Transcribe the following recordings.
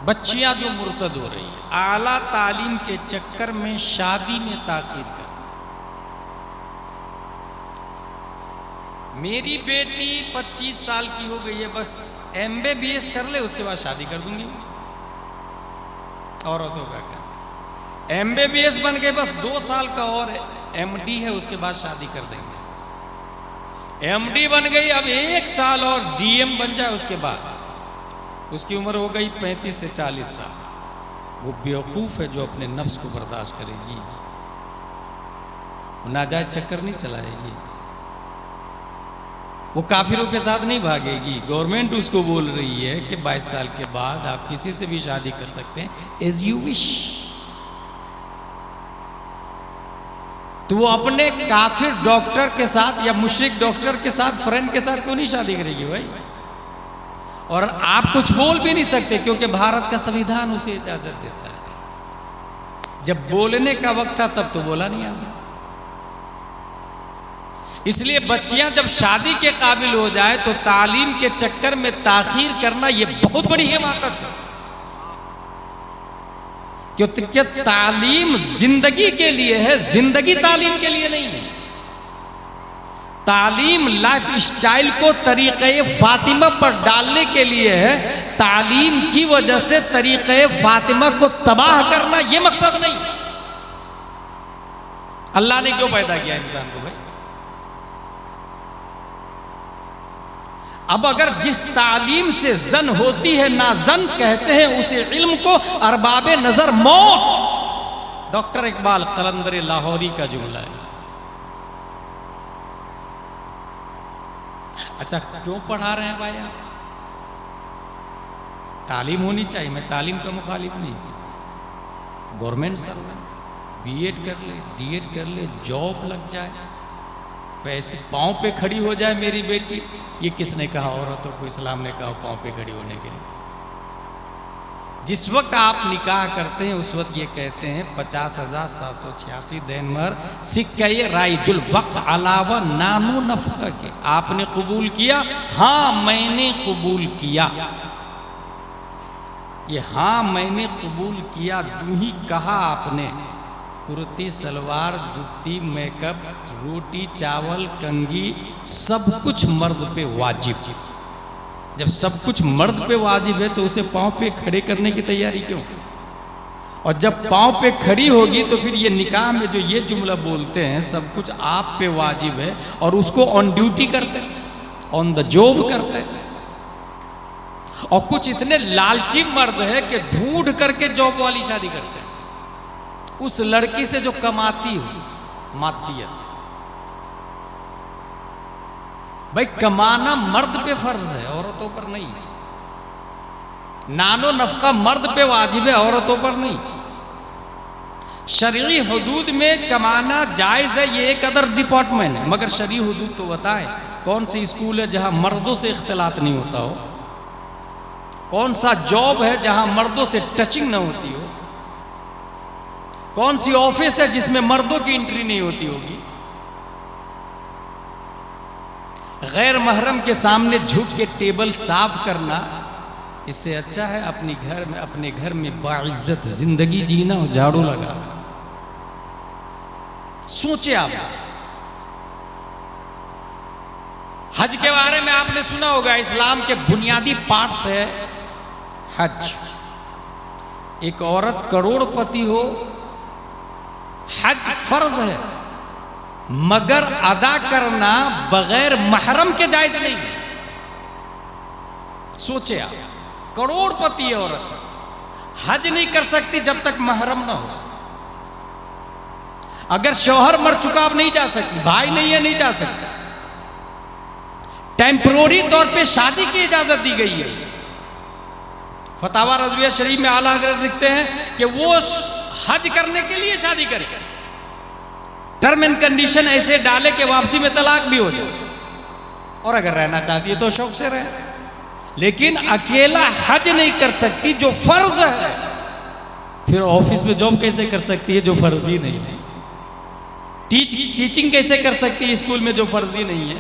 बच्चियां जो मुर्तद हो रही है, आला तालीम के चक्कर में शादी में ताखीर कर। मेरी बेटी 25 साल की हो गई है, बस MBBS कर ले उसके बाद शादी कर दूंगी। औरतों का क्या, MBBS बन गए, बस 2 साल का और MD है, उसके बाद शादी कर देंगे। MD बन गई, अब 1 साल और DM बन जाए, उसके बाद उसकी उम्र हो गई 35 से 40 साल। वो बेवकूफ़ है जो अपने नफ्स को बर्दाश्त करेगी, वो नाजायज चक्कर नहीं चलाएगी, वो काफिरों के साथ नहीं भागेगी। गवर्नमेंट उसको बोल रही है कि 22 साल के बाद आप किसी से भी शादी कर सकते हैं, एज यू विश। तो वो अपने काफिर डॉक्टर के साथ या मुशरिक डॉक्टर के साथ, फ्रेंड के साथ क्यों नहीं शादी करेगी भाई? और आप कुछ बोल भी नहीं सकते क्योंकि भारत का संविधान उसे इजाजत देता है। जब बोलने का वक्त था तब तो बोला नहीं आपने। इसलिए बच्चियां जब शादी के काबिल हो जाए तो तालीम के चक्कर में ताखीर करना यह बहुत बड़ी हिमाकत है, क्योंकि तालीम जिंदगी के लिए है, जिंदगी तालीम के लिए नहीं है। तालीम लाइफ स्टाइल को तरीक़े फातिमा पर डालने के लिए है। तालीम की वजह से तरीक़े फातिमा को तबाह करना यह मकसद नहीं। अल्लाह ने क्यों पैदा किया इंसान को भाई? अब अगर जिस तालीम से जन होती है, ना जन कहते हैं उसे इल्म को, अरबाबे नजर मौत। डॉक्टर इकबाल कलंदर लाहौरी का जुमला है। अच्छा, क्यों पढ़ा रहे हैं भाई आप? तालीम होनी चाहिए, मैं तालीम का मुखालिफ नहीं। गवर्नमेंट सर्वेंट, B.Ed कर ले, D.Ed कर ले, जॉब लग जाए, पैसे पाँव पे खड़ी हो जाए मेरी बेटी। ये किसने कहा? औरतों को इस्लाम ने कहा पाँव पे खड़ी होने के लिए। जिस वक्त आप निकाह करते हैं उस वक्त ये कहते हैं 50,786 देनमर सिक्का राइजुल वक्त अलावा नानू नफ़क़ा के। आपने कबूल किया? हाँ मैंने कबूल किया। ये हाँ मैंने कबूल किया जो ही कहा आपने, कुर्ती सलवार जूती मेकअप रोटी चावल कंघी सब कुछ मर्द पे वाजिब। जब सब कुछ मर्द पे वाजिब है तो उसे पाँव पे खड़े करने की तैयारी क्यों? और जब पाँव पे खड़ी होगी तो फिर ये निकाह में जो ये जुमला बोलते हैं सब कुछ आप पे वाजिब है, और उसको ऑन ड्यूटी करते, ऑन द जॉब करते। और कुछ इतने लालची मर्द है कि ढूंढ करके जॉब वाली शादी करते हैं उस लड़की से जो कमाती हो मातियत। भाई कमाना मर्द पे फर्ज है, औरतों पर नहीं। नानो नफका मर्द पे वाजिब है, औरतों पर नहीं। शरई हुदूद में कमाना जायज़ है, ये एक अदर डिपार्टमेंट है, मगर शरई हुदूद तो बताएं कौन सी स्कूल है जहां मर्दों से इख्तिलात नहीं होता हो? कौन सा जॉब है जहां मर्दों से टचिंग ना होती हो? कौन सी ऑफिस है जिसमें मर्दों की एंट्री नहीं होती होगी? गैर महरम के सामने झुक के टेबल साफ करना, इससे अच्छा है अपने घर में बाइज्जत जिंदगी जीना और झाड़ू लगा। सोचे आप, हज के बारे में आपने सुना होगा, इस्लाम के बुनियादी पार्ट्स है हज। एक औरत करोड़पति हो, हज फर्ज है, मगर अदा करना बगैर महरम के जायज नहीं। सोचे आप, करोड़पति औरत हज नहीं कर सकती जब तक महरम ना हो। अगर शौहर मर चुका आप नहीं जा सकती, भाई नहीं है नहीं जा सकती। टेम्परोरी तौर पे शादी की इजाजत दी गई है। फतावा रज़विया शरीफ में आला हज़रत लिखते हैं कि वो हज करने के लिए शादी करे, टर्म एंड कंडीशन ऐसे डाले कि वापसी में तलाक भी हो जाए, और अगर रहना चाहती है तो शौक से रहे। लेकिन अकेला हज नहीं कर सकती जो फर्ज है। फिर ऑफिस में जॉब कैसे कर सकती है जो फर्ज ही नहीं है? टीचिंग कैसे कर सकती है स्कूल में जो फर्ज ही नहीं है?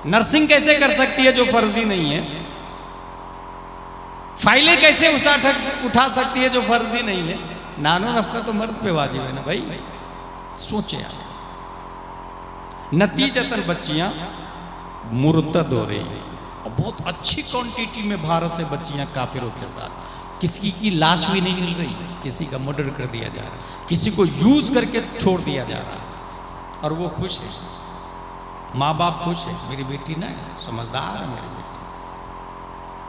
नर्सिंग कैसे कर सकती है जो फर्ज ही नहीं है? फाइलें कैसे उठा सकती है जो फर्जी नहीं है? नानो नफका तो मर्द पे वाजिब है ना भाई। सोचे आप, नतीजतन बच्चियां मुर्तद हो रही है और बहुत अच्छी क्वांटिटी में भारत से बच्चियां काफिरों के साथ। किसी की लाश भी नहीं मिल रही, किसी का मर्डर कर दिया जा रहा है, किसी को यूज करके छोड़ दिया जा रहा है और वो खुश है, माँ बाप खुश है। मेरी बेटी ना समझदार है,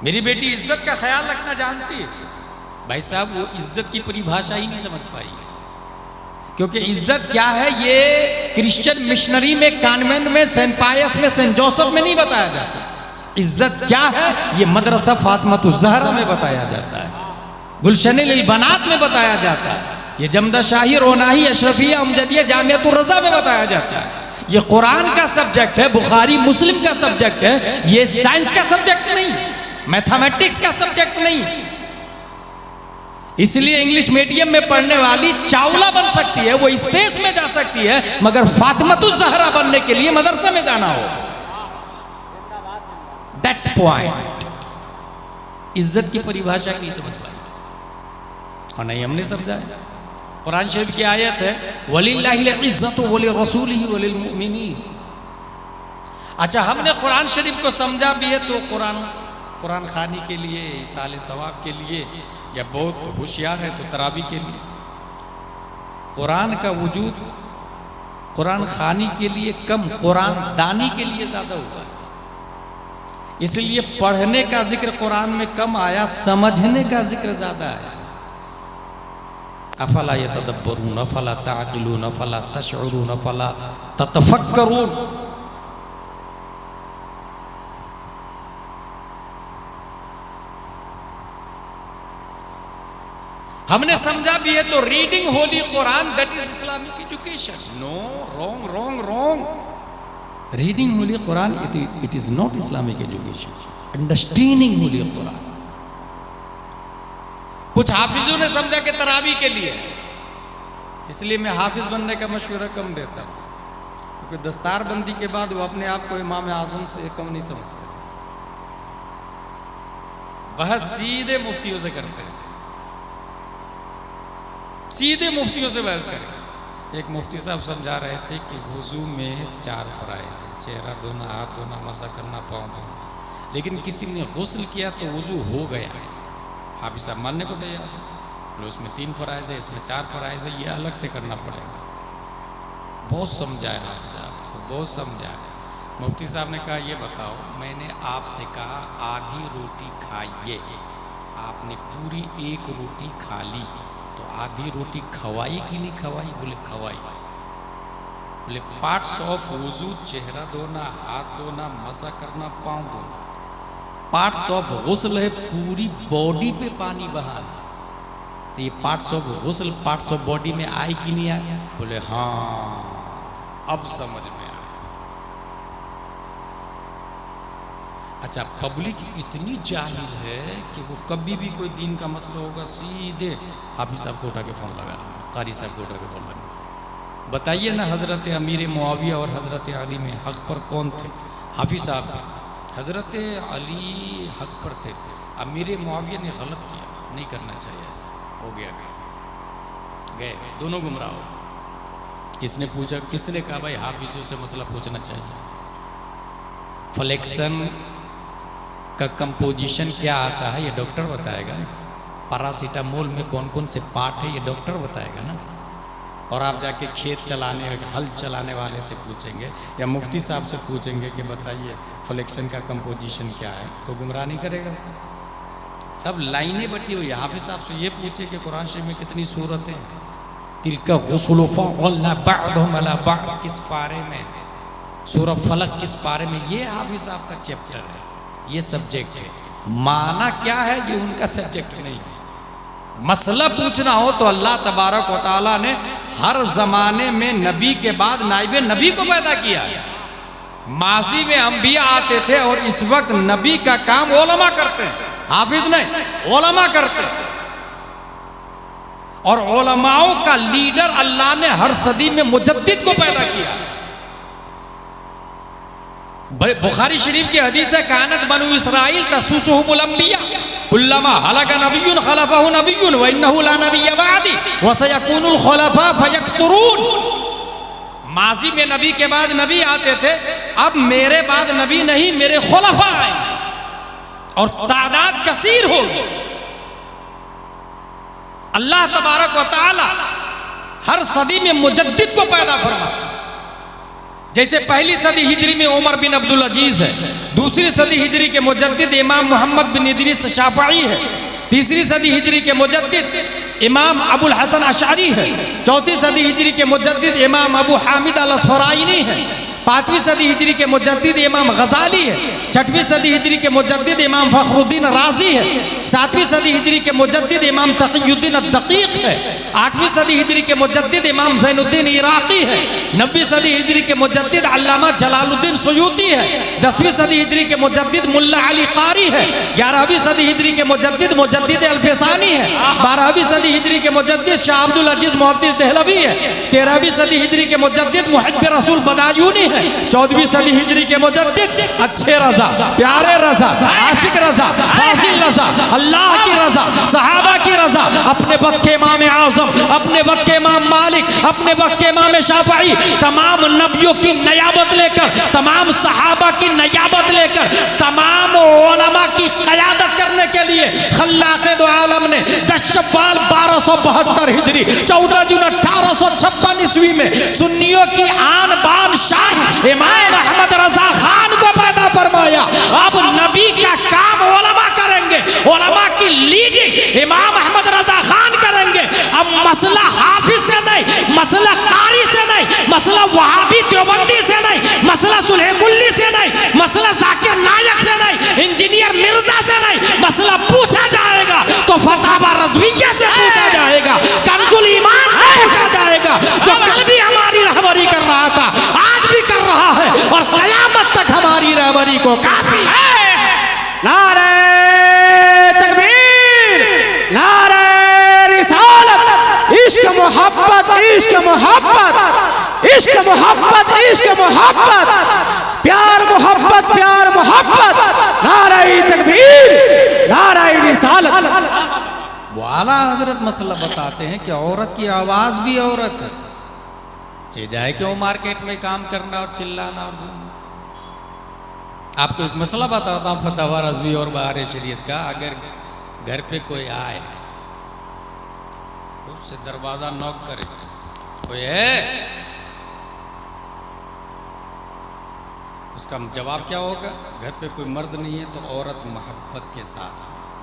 मेरी बेटी इज्जत का ख्याल रखना जानती है। भाई साहब वो इज्जत की परिभाषा ही नहीं समझ पाई, क्योंकि इज्जत क्या है ये क्रिश्चियन मिशनरी में, कॉन्वेंट में, सेंट पायस में, सेंट जोसेफ में नहीं बताया जाता। इज्जत क्या है ये मदरसा फातिमातुज ज़हरा में बताया जाता है, गुलशन बनात में बताया जाता है, ये जमदा शाही रोनाही अशरफिया अमजदिया जामियातुर रज़ा में बताया जाता है। ये कुरान का सब्जेक्ट है, बुखारी मुस्लिम का सब्जेक्ट है, ये साइंस का सब्जेक्ट नहीं, मैथमेटिक्स का सब्जेक्ट नहीं। इसलिए इंग्लिश मीडियम में पढ़ने वाली चावला बन सकती है, वो स्पेस में जा सकती है, मगर फातिमातुज ज़हरा बनने के लिए मदरसे में जाना हो। That's point. इज्जत की परिभाषा नहीं समझ पाई और नहीं हमने समझा है। कुरान शरीफ की आयत है वलिल्लाहिल इज्जतु वलिरसूलिही वलिलमुमिनीन। अच्छा, हमने कुरान शरीफ को समझा भी है तो कुरान खानी के लिए, साले सवाब के लिए, या बहुत होशियार है तो तरावी के लिए। कुरान का वजूद कुरान खानी के लिए कम, कुरान दानी के लिए ज्यादा हुआ है। इसलिए पढ़ने का जिक्र कुरान में कम आया, समझने का जिक्र ज्यादा है। अफला यतदब्बरून अफला ताक़िलून अफला तशऊरून अफला ततफक्करून। हमने समझा भी है तो reading holy Quran that is Islamic education. No, wrong wrong wrong. Reading holy Quran it is not Islamic education. Understanding holy Quran कुछ हाफिजों ने समझा कि तरावी के लिए, इसलिए मैं हाफिज बनने का मशवरा कम देता हूं, क्योंकि दस्तारबंदी के बाद वो अपने आप को इमाम आजम से कम नहीं समझते। बहस सीधे मुफ्तियों से करते हैं, सीधे मुफ्तियों से बहस करें। एक मुफ्ती साहब समझा रहे थे कि वुजू में 4 फराइज है, चेहरा धोना, हाथ धोना, मसा करना, पाँव धोना, लेकिन किसी ने गुस्ल किया तो वुजू हो गया। हाफिज साहब मानने को तैयार, उसमें 3 फराइज है, इसमें 4 फराइज है, ये अलग से करना पड़ेगा। बहुत समझाया हाफिज साहब, बहुत समझाया। मुफ्ती साहब ने कहा ये बताओ, मैंने आपसे कहा आधी रोटी खाइए, आपने पूरी 1 रोटी खा ली, तो आधी रोटी खवाई कि नहीं खवाई? बोले खवाई। बोले पार्ट्स ऑफ वुजू, चेहरा धोना, हाथ धोना, मसा करना, पाँव धोना। पार्ट्स ऑफ गुस्ल है पूरी बॉडी पे पानी बहाना, तो ये पार्ट्स ऑफ गुस्ल पार्ट्स ऑफ बॉडी में आए कि नहीं आए? बोले हाँ, अब समझ में आया। अच्छा, पब्लिक इतनी जाहिल है कि वो कभी भी कोई दीन का मसला होगा सीधे हाफिज साहब को उठा के फ़ोन लगाना, कारी साहब को उठा के फ़ोन लगाना। बताइए ना, हज़रत अमीर मुआविया और हज़रत अली में हक़ पर कौन थे? हाफिज साहब। हज़रत अली हक़ पर थे, अमीर मुआविया ने गलत किया, नहीं करना चाहिए, ऐसा हो गया, गए दोनों गुमराह हो। किसने पूछा? किसने कहा भाई हाफिजों से मसला पूछना चाहिए? फ्लेक्शन का कंपोजिशन क्या आता है ये डॉक्टर बताएगा ना, पैरासीटामोल में कौन कौन से पार्ट है ये डॉक्टर बताएगा ना। और आप जाके खेत चलाने, हल चलाने वाले से पूछेंगे या मुफ्ती साहब से पूछेंगे कि बताइए फ्लेक्शन का कंपोजिशन क्या है, तो गुमराह नहीं करेगा। सब लाइनें बटी हुई है। हाफिज साहब से ये पूछे कि कुरान शरीफ में कितनी सूरतें हैं, तिलका गुस्ल फअलना बअदहुम अला बअद किस पारे में, सूरह फलक किस पारे में, ये हाफिज साहब का चैप्टर है, ये सब्जेक्ट है। माना क्या है ये उनका सब्जेक्ट नहीं है। मसला पूछना हो तो अल्लाह तबारक व तआला ने हर जमाने में नबी के बाद नाइबे नबी को पैदा किया। माजी में अंबिया आते थे और इस वक्त नबी का काम उलमा करते हैं, हाफिज नहीं, उलमा करते हैं। और उलमाओं का लीडर अल्लाह ने हर सदी में मुजद्दिद को पैदा किया। बुखारी शरीफ की हदीस है कानत बनु इसराइल तसुसुहुमुल अंबिया, कुल्लमा हलक नबियुन खलफहु नबियुन व इन्नहु ला नबिय्य बअदी व सयकूनुल खुलफा फयक्तुरून। माजी में नबी के बाद नबी आते थे, अब मेरे बाद नबी नहीं, मेरे खुलफा आएंगे और तादाद कसीर होगी। अल्लाह तबारक व तआला हर सदी में मुजद्दिद को पैदा फरमा। जैसे पहली सदी हिजरी में उमर बिन अब्दुल अजीज है, दूसरी सदी हिजरी के मुजद्दिद इमाम मोहम्मद बिन इदरीस शाफई है, तीसरी सदी हिजरी के मुजद्दिद इमाम अबुल हसन अशअरी है, चौथी सदी हिजरी के मुजद्दिद इमाम अबू हामिद अल अस्फराइनी है, पांचवीं सदी हिजरी के मुजद्दिद इमाम गजाली है, छठवीं सदी हिजरी के मुजद्दिद इमाम फखरुद्दीन राजी है, सातवीं सदी हिजरी के मुजद्दिद इमाम तकीयुद्दीन अद-दकीक है, आठवीं सदी हिजरी के मुजद्दिद इमाम ज़ैनुद्दीन इराकी है, नब्बी सदी हिजरी के मुजद्दिद अल्लामा जलालुद्दीन सुयूती है, 10वीं सदी हिजरी के मुजद्दिद मुल्ला अली कारी है, 11वीं सदी हिजरी के मुजद्दिद मुजद्दिद अल-फसानी है, 12वीं सदी हिजरी के मुजद्दिद शाह अब्दुल अजीज मुहद्दिस देहलवी है, 13वीं सदी हिजरी के मुजद्दिद मुहिब्ब रसूल बदायूनी है, 14वीं सदी हिजरी के मुजद्दिद अच्छे रजा, प्यारे रजा, आशिक रजा, फासिल रजा, अल्लाह की रजा, सहाबा की रजा, अपने वक्त के इमाम आज़म, अपने वक्त के इमाम मालिक, अपने वक्त के इमाम शाफई, तमाम नबियों की नयाबत लेकर, तमाम सहाबा की नयाबत लेकर, तमाम उलमा की क़यादत करने के लिए खल्लाक़े दो आलम ने 10 शव्वाल 1272 हिजरी 14 जून 1856 ईस्वी में सुन्नियों की आन बान शान इमाम अहमद रजा खान को पैदा फरमाया। अब नबी का काम उलमा करेंगे, उलमा की लीडिंग इमाम अहमद रजा खान करेंगे। अब मसला हाफिज से नहीं, मसला कारी से नहीं, मसला वहाबी देवबंदी से नहीं, मसला सुलह-कुल्ली से नहीं, मसला जाकिर नायक से नहीं, इंजीनियर मिर्जा से नहीं, मसला पूछा जाएगा तो फतावा रज़विय्या से पूछा जाएगा, कंजुल ईमान से पूछा जाएगा, जो कल भी हमारी रहबरी कर रहा था, आज भी कर रहा है और कयामत तक हमारी रहबरी को काफी है। नारे तकबीर, नारे रिसालत, इश्क मोहब्बत, इश्क मोहब्बत, इश्क मोहब्बत, इश्क मोहब्बत, प्यार मोहब्बत, प्यार मोहब्बत, नारे तकबीर, नारे रिसालत। वो आला हजरत मसला बताते हैं कि औरत की आवाज भी औरत है, चाहे जाए क्यों मार्केट में काम करना और चिल्लाना और घूमना। आपको एक मसला बताता हूँ फतवा रज़वी और बहार शरीयत का। अगर घर पे कोई आए, उससे दरवाजा नॉक करे, कोई है, उसका जवाब क्या होगा? घर पे कोई मर्द नहीं है तो औरत मोहब्बत के साथ,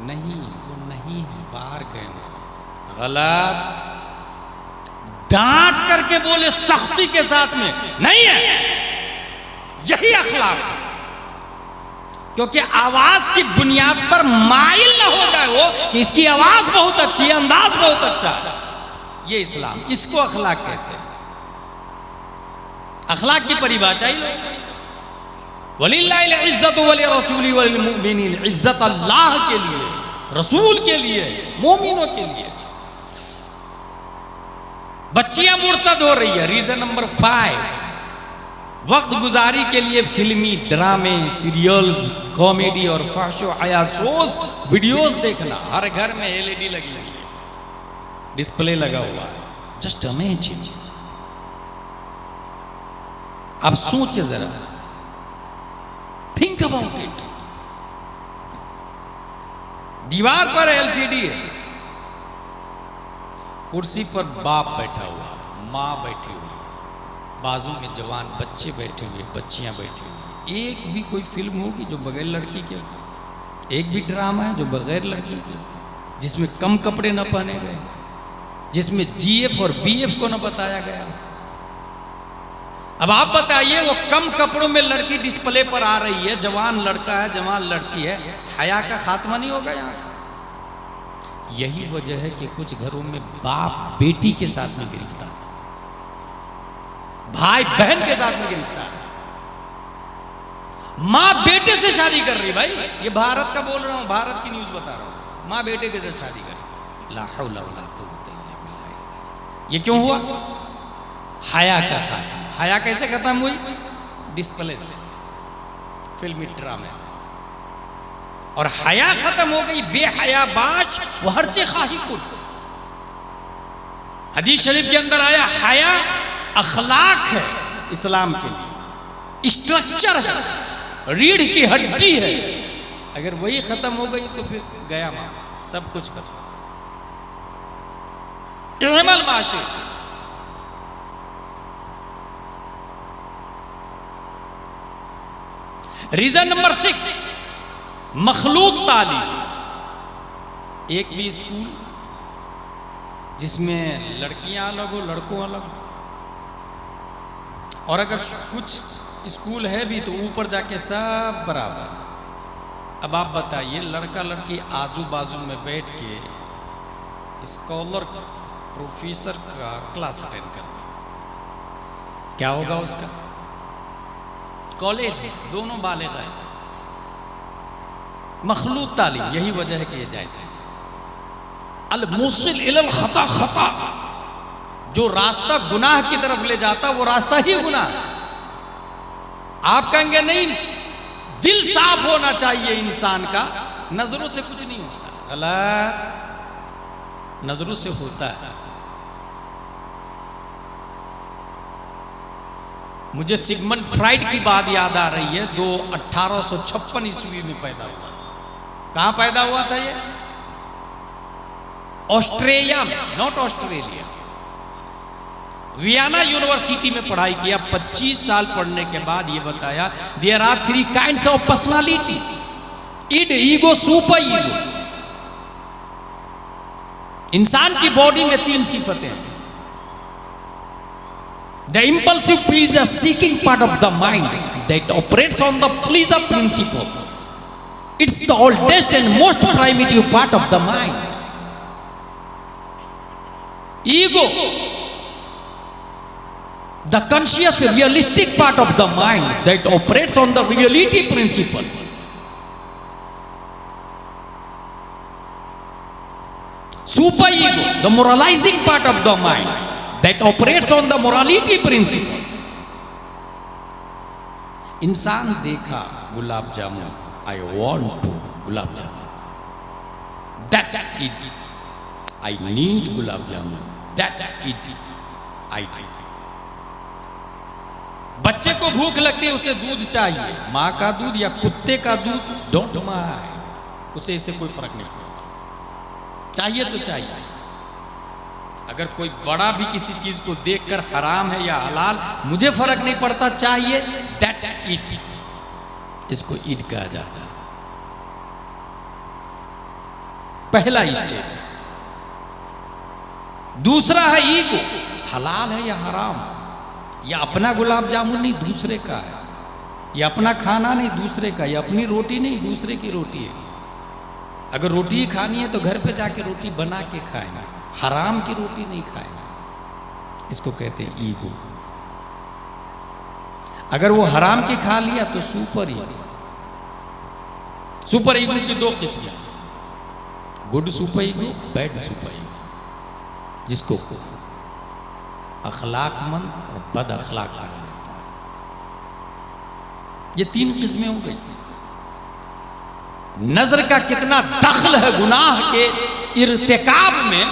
नहीं वो नहीं है, बाहर गए हो। गलत। डांट करके बोले सख्ती के साथ में, नहीं है, यही अखलाक है। क्योंकि आवाज की बुनियाद पर माइल ना हो जाए वो कि इसकी आवाज बहुत अच्छी है, अंदाज बहुत अच्छा है, ये इस्लाम, इसको अखलाक कहते हैं। अखलाक की परिभाषा ही वलिल्लाहिल इज्जतु वली रसूली वलिल मुमिनीन, इज्जत अल्लाह के लिए, रसूल के लिए, मोमिनों के लिए। बच्चियां मुर्तद हो रही है। रीजन नंबर 5, वक्त गुजारी के लिए फिल्मी ड्रामे, सीरियल्स, कॉमेडी और फाशो अयासोस वीडियोस देखना। हर घर में LED लगी हुई है, डिस्प्ले लगा हुआ है। जस्ट इमेजिन, अब सोचे जरा, थिंक अबाउट इट। दीवार पर LCD है, कुर्सी पर बाप बैठा हुआ, माँ बैठी हुई, बाजू में जवान बच्चे बैठे हुए, बच्चियां बैठी हुई। एक भी कोई फिल्म होगी जो बगैर लड़की के, एक भी ड्रामा है जो बगैर लड़की के, जिसमें कम कपड़े न पहने गए, जिसमें GF और BF को न बताया गया। अब आप बताइए, वो कम कपड़ों में लड़की डिस्प्ले पर आ रही है, जवान लड़का है, जवान लड़की है, हया का खात्मा नहीं होगा यहां से? यही वजह है कि कुछ घरों में बाप बेटी के साथ में गिरफ्तार, भाई बहन के साथ में गिरफ्तार, मां बेटे से शादी कर रही। भाई ये भारत का बोल रहा हूं, भारत की न्यूज बता रहा हूं, मां बेटे के साथ शादी कर रही। ला हौला वला कुव्वता इल्ला बिल्लाह। ये क्यों हुआ? हया का खात्मा। हया कैसे खत्म हुई? डिस्प्ले से, फिल्मी ड्रामे से। और हया खत्म हो गई, बेहया बाश वो हर चे खाही कुल। हदीस शरीफ के अंदर आया हया अखलाक है इस्लाम के लिए, स्ट्रक्चर है, रीढ़ की हड्डी है। अगर वही खत्म हो गई तो फिर गया मां सब कुछ कर। माशे रीजन नंबर 6, मखलूत तालीम। एक भी स्कूल जिसमें लड़कियां अलग हो लड़कों अलग हो, और अगर कुछ स्कूल है भी तो ऊपर जाके सब बराबर। अब आप बताइए, लड़का लड़की आजू बाजू में बैठ के स्कॉलर प्रोफेसर का क्लास अटेंड करना, क्या होगा उसका? कॉलेज में दोनों बालिग हैं। मखलूत तालीम, यही वजह है कि ये जायज़ है। अल मुसिल इलल खता, खता जो रास्ता गुनाह की तरफ ले जाता वो रास्ता ही गुनाह है। आप कहेंगे नहीं, दिल साफ होना चाहिए इंसान का, नजरों से कुछ नहीं होता। गलत, नजरों से होता है। मुझे सिगमंड फ्राइड की बात याद आ रही है। 1856 ईस्वी में पैदा हुआ। कहां पैदा हुआ था ये? ऑस्ट्रेलिया में, नॉट ऑस्ट्रेलिया। वियना यूनिवर्सिटी में पढ़ाई किया। 25 साल पढ़ने के बाद ये बताया, there are 3 kinds of personality, id, ego, super ego. इंसान की बॉडी में 3 सिफतें हैं। The impulsive is the seeking part of the mind that operates on the pleasure principle. It's the oldest and most primitive part of the mind. Ego, the conscious realistic part of the mind that operates on the reality principle. Super ego, the moralizing part of the mind that operates on the morality principle. इंसान देखा gulab jamun, I want to gulab jamun, that's it. I need gulab jamun, that's it. I need. बच्चे को भूख लगती है, उसे दूध चाहिए, माँ का दूध या कुत्ते का दूध, डोंट माइंड, उसे इससे कोई फर्क नहीं पड़ता, चाहिए तो चाहिए। अगर कोई बड़ा भी किसी चीज को देखकर हराम है या हलाल, मुझे फर्क नहीं पड़ता, चाहिए, दैट्स इट। इसको ईद कहा जाता है। पहला स्टेज। दूसरा है ईगो, हलाल है या हराम, या अपना गुलाब जामुन नहीं दूसरे का है, या अपना खाना नहीं दूसरे का, या अपनी रोटी नहीं दूसरे की रोटी है। अगर रोटी ही खानी है तो घर पे जाके रोटी बना के खाएंगे, हराम की रोटी नहीं खाएंगे। इसको कहते हैं ईगो। अगर वो हराम की खा लिया तो सुपर ईगो। सुपर ईगो की 2 किस्में, good super ego, bad super ego, जिसको अखलाकमंद और बद अखलाक कहा जाता है। ये 3 किस्में हो गई। नजर का कितना दखल है गुनाह के इर्तिकाब में,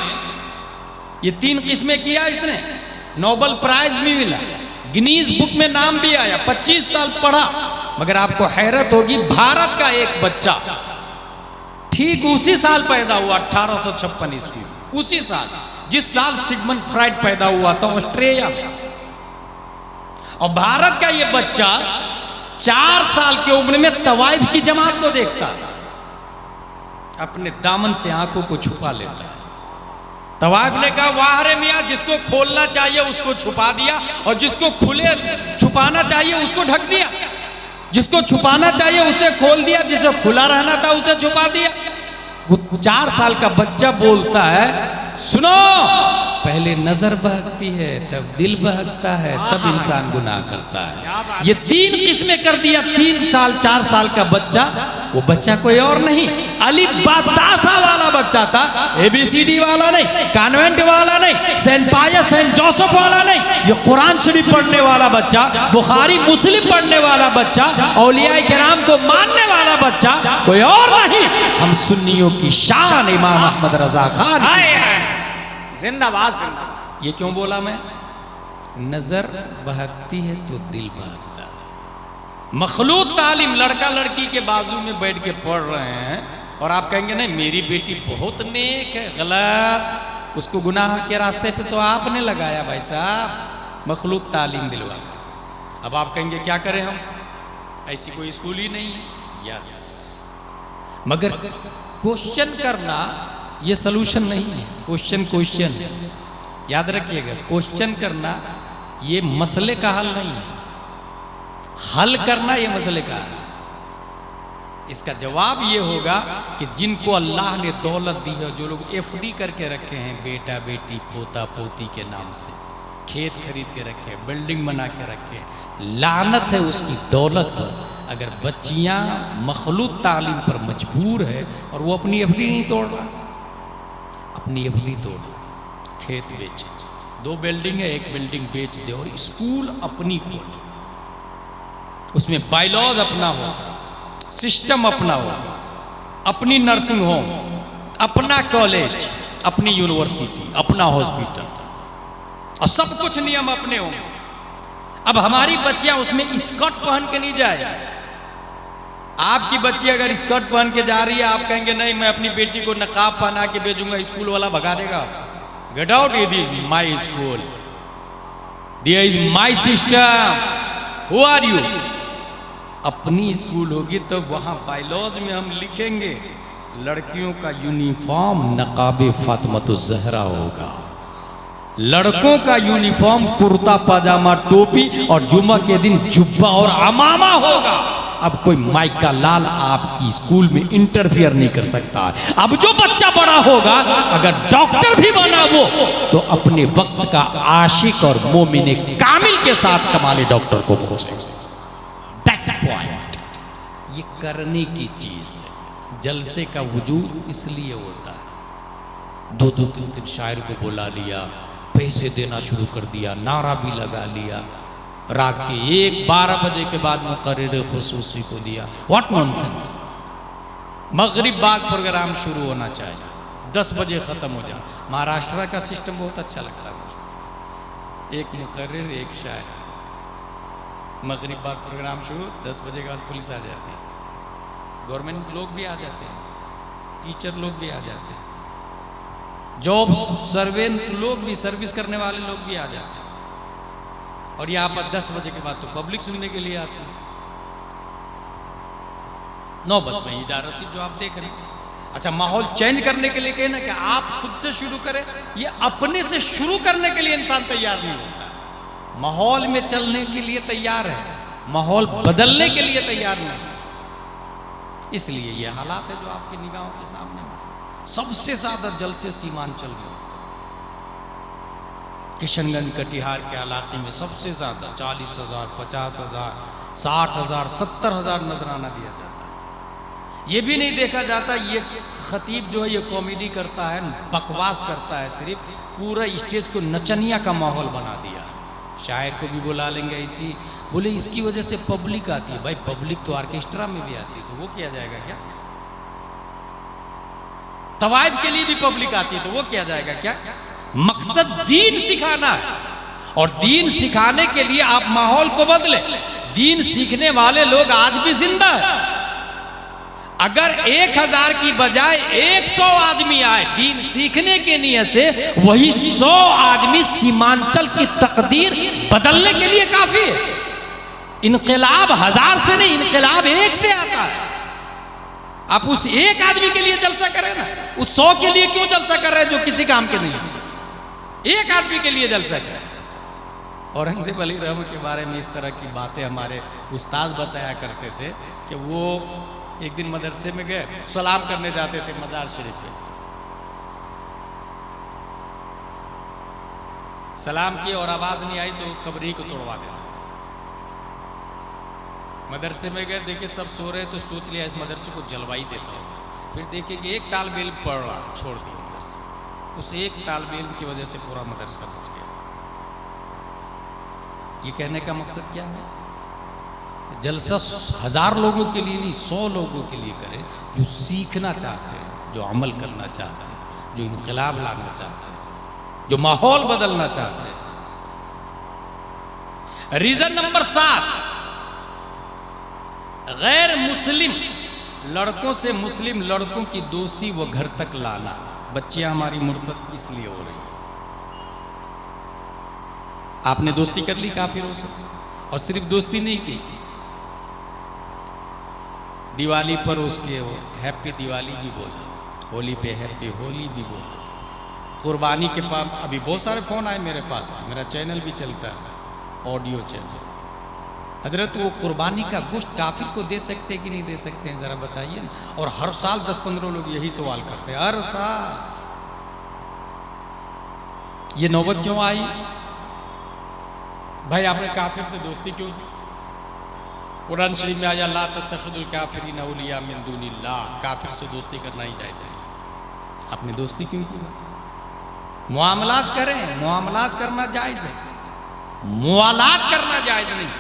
ये 3 किस्में किया इसने। नोबेल प्राइज भी मिला, गिनीज बुक में नाम भी आया। 25 साल पढ़ा, मगर आपको हैरत होगी, भारत का एक बच्चा ठीक उसी साल पैदा हुआ, 1856 ईस्वी, उसी साल जिस साल सिगमंड फ्राइड पैदा हुआ था ऑस्ट्रेलिया में। और भारत का ये बच्चा 4 साल की उम्र में तवाइफ की जमात को देखता, अपने दामन से आंखों को छुपा लेता है। तवाइफ ने कहा, वाह रे मियां, जिसको खोलना चाहिए उसको छुपा दिया, और जिसको खुले छुपाना चाहिए उसको ढक दिया। जिसको छुपाना चाहिए उसे खोल दिया, जिसे खुला रहना था उसे छुपा दिया। वो 4 साल का बच्चा बोलता है, सुनो पहले नजर बहकती है, तब दिल बहकता है, तब इंसान गुनाह करता है। ये 3 किस्में कर दिया। 3 साल 4 साल का बच्चा, वो बच्चा कोई और नहीं, अली बातासा वाला बच्चा था, ABCD वाला नहीं, कॉन्वेंट वाला नहीं, सेंट पायस सेंट जोसेफ वाला नहीं, ये कुरान शरीफ पढ़ने वाला बच्चा, बुखारी मुस्लिम पढ़ने वाला बच्चा, औलिया किराम को मानने वाला बच्चा, कोई और नहीं। हम सुन्नियों की शान इमाम अहमद रजा खान। जिंदाबाद जिंदाबाद। ये क्यों बोला मैं? नजर बहकती है तो दिल बहकता है। मखलूत तालीम, लड़का लड़की के बाजू में बैठ के पढ़ रहे हैं और आप कहेंगे नहीं मेरी बेटी बहुत नेक है, गलत, उसको गुनाह के रास्ते पे तो आपने लगाया भाई साहब। मखलूत तालीम दिलवा कर। अब आप कहेंगे क्या करें हम, ऐसी कोई स्कूल ही नहीं है। यस, मगर क्वेश्चन करना ये सलूशन नहीं है। क्वेश्चन याद रखिएगा, क्वेश्चन करना ये मसले का हल नहीं है, हल करना ये मसले का हल। इसका जवाब ये होगा कि जिनको अल्लाह ने दौलत दी है, जो लोग FD करके रखे हैं, बेटा बेटी पोता पोती के नाम से, खेत खरीद के रखे, बिल्डिंग बना के रखे, लानत है उसकी दौलत पर अगर बच्चियां मखलूत तालीम पर मजबूर है और वो अपनी FD नहीं तोड़ रहा, अपनी FD तोड़े, खेत बेचे, 2 बिल्डिंग है, 1 बिल्डिंग बेच दे और स्कूल अपनी खोले, उसमें बायलॉज अपना हो, सिस्टम अपना हो, अपनी नर्सिंग होम, अपना कॉलेज, अपनी यूनिवर्सिटी, अपना हॉस्पिटल और सब कुछ नियम अपने होंगे। अब हमारी बच्चियां उसमें स्कर्ट पहन के नहीं जाए। आपकी बच्ची अगर स्कर्ट पहन के जा रही है, आप कहेंगे नहीं मैं अपनी बेटी को नकाब पहना के भेजूंगा, स्कूल वाला भगा देगा। Get out, it is my school, there is my system, who are you. अपनी स्कूल होगी तो वहां बायलॉज में हम लिखेंगे लड़कियों का यूनिफॉर्म नकाबे फातिमतुज ज़हरा होगा, लड़कों का यूनिफॉर्म कुर्ता पाजामा टोपी और जुम्मा के दिन जुब्बा और अमामा होगा। अब कोई माइक का लाल आपकी स्कूल में इंटरफियर नहीं कर सकता। अब जो बच्चा बड़ा होगा अगर डॉक्टर भी बना वो तो अपने वक्त का आशिक और मोमिन कामिल के साथ कमाले डॉक्टर को पहुंचेगा। That's point. ये करने की चीज है। जलसे का वजूद इसलिए होता है, 2-3 शायर को बुला लिया, पैसे देना शुरू कर दिया, नारा भी लगा लिया, रात के 1-12 बजे के बाद मुकर्रिर खुसूसी को दिया। What nonsense. मगरिब बाद प्रोग्राम शुरू होना चाहिए, 10 बजे ख़त्म हो जाए। महाराष्ट्र का सिस्टम बहुत अच्छा लगता है मुझे। एक मुकर्रिर एक शायर, मगरिब बाद प्रोग्राम शुरू, 10 बजे के बाद पुलिस आ जाती है, गवर्नमेंट लोग भी आ जाते हैं, टीचर लोग भी आ जाते हैं, जॉब सर्वेंट लोग भी, सर्विस करने वाले लोग भी आ जाते हैं। और यहाँ पर 10 बजे के बाद तो पब्लिक सुनने के लिए आती है। नौबत में ये जा रसीद जो आप देख रहे हैं। अच्छा, माहौल चेंज करने के लिए कहें ना कि आप खुद से शुरू करें, ये अपने से शुरू करने के लिए इंसान तैयार नहीं होता। माहौल में चलने के लिए तैयार है, माहौल बदलने के लिए तैयार नहीं। इसलिए ये हालात है जो आपकी निगाहों के सामने है। सबसे ज्यादा जलसे सीमांचल में, किशनगंज कटिहार के इलाके में सबसे ज्यादा 40,000, 50,000, 60,000, 70,000 नजराना दिया जाता है। ये भी नहीं देखा जाता ये खतीब जो है ये कॉमेडी करता है, बकवास करता है, सिर्फ पूरा स्टेज को नचनिया का माहौल बना दिया। शायर को भी बुला लेंगे इसी, बोले इसकी वजह से पब्लिक आती है। भाई पब्लिक तो ऑर्केस्ट्रा में भी आती है, तो वो किया जाएगा क्या? तवाइफ के लिए भी पब्लिक आती है, तो वो किया जाएगा क्या? मकसद दीन सिखाना है, और दीन सिखाने के लिए आप माहौल को बदले। दीन सीखने वाले लोग आज भी जिंदा है। अगर 1000 की बजाय 100 आदमी आए दीन सीखने के नियत से, वही 100 आदमी सीमांचल की तकदीर बदलने के लिए काफी है। इनकलाब 1000 से नहीं, इनकलाब 1 से आता है। आप उस 1 आदमी के लिए जलसा करें ना, उस 100 के लिए क्यों जलसा कर रहे हैं जो किसी काम के नहीं है? 1 आदमी के लिए जलसा करें। औरंगजेब अली रहम के बारे में इस तरह की बातें हमारे उस्ताद बताया करते थे कि वो एक दिन मदरसे में गए, सलाम करने जाते थे मजार शरीफ पे, सलाम किए और आवाज नहीं आई तो कब्र ही को तोड़वा देना। मदरसे में गए, देखे सब सो रहे तो सोच लिया इस मदरसे को जलवाई देता हूँ। फिर देखे कि एक तालिब इल्म पढ़ रहा, छोड़ दिया मदरसे। उस एक तालिब इल्म की वजह से पूरा मदरसा बच गया। ये कहने का मकसद क्या है? जलसा 1000 लोगों के लिए नहीं, 100 लोगों के लिए करें जो सीखना चाहते हैं, जो अमल करना चाहते हैं, जो इनकलाब लाना चाहते हैं, जो माहौल बदलना चाहते हैं। रीजन नंबर 7, गैर मुस्लिम लड़कों से मुस्लिम लड़कों की दोस्ती वो घर तक लाना। बच्चियां हमारी मुर्तद इसलिए हो रही। आपने दोस्ती कर ली काफिरों से, और सिर्फ दोस्ती नहीं की, दिवाली पर उसके हैप्पी दिवाली भी बोला, होली पे हैप्पी होली भी बोला, कुर्बानी के पास अभी बहुत सारे फ़ोन आए मेरे पास, मेरा चैनल भी चलता है, ऑडियो चैनल। हजरत वो कुर्बानी का गोश्त काफिर को दे सकते हैं कि नहीं दे सकते हैं, ज़रा बताइए ना। और हर साल 10-15 लोग यही सवाल करते हैं, हर साल। ये नौबत क्यों आई? भाई आपने काफिर से दोस्ती क्यों की? कुरान शरीफ में आया ला तत्तखिदुल काफिरीन औलिया मिन दुनिल्लाह, काफिर से दोस्ती करना ही जायज़ है। आपने दोस्ती क्यों की? मुआमलात करें, मुआमलात करना जायज़ है, मुआलात करना जायज़ नहीं।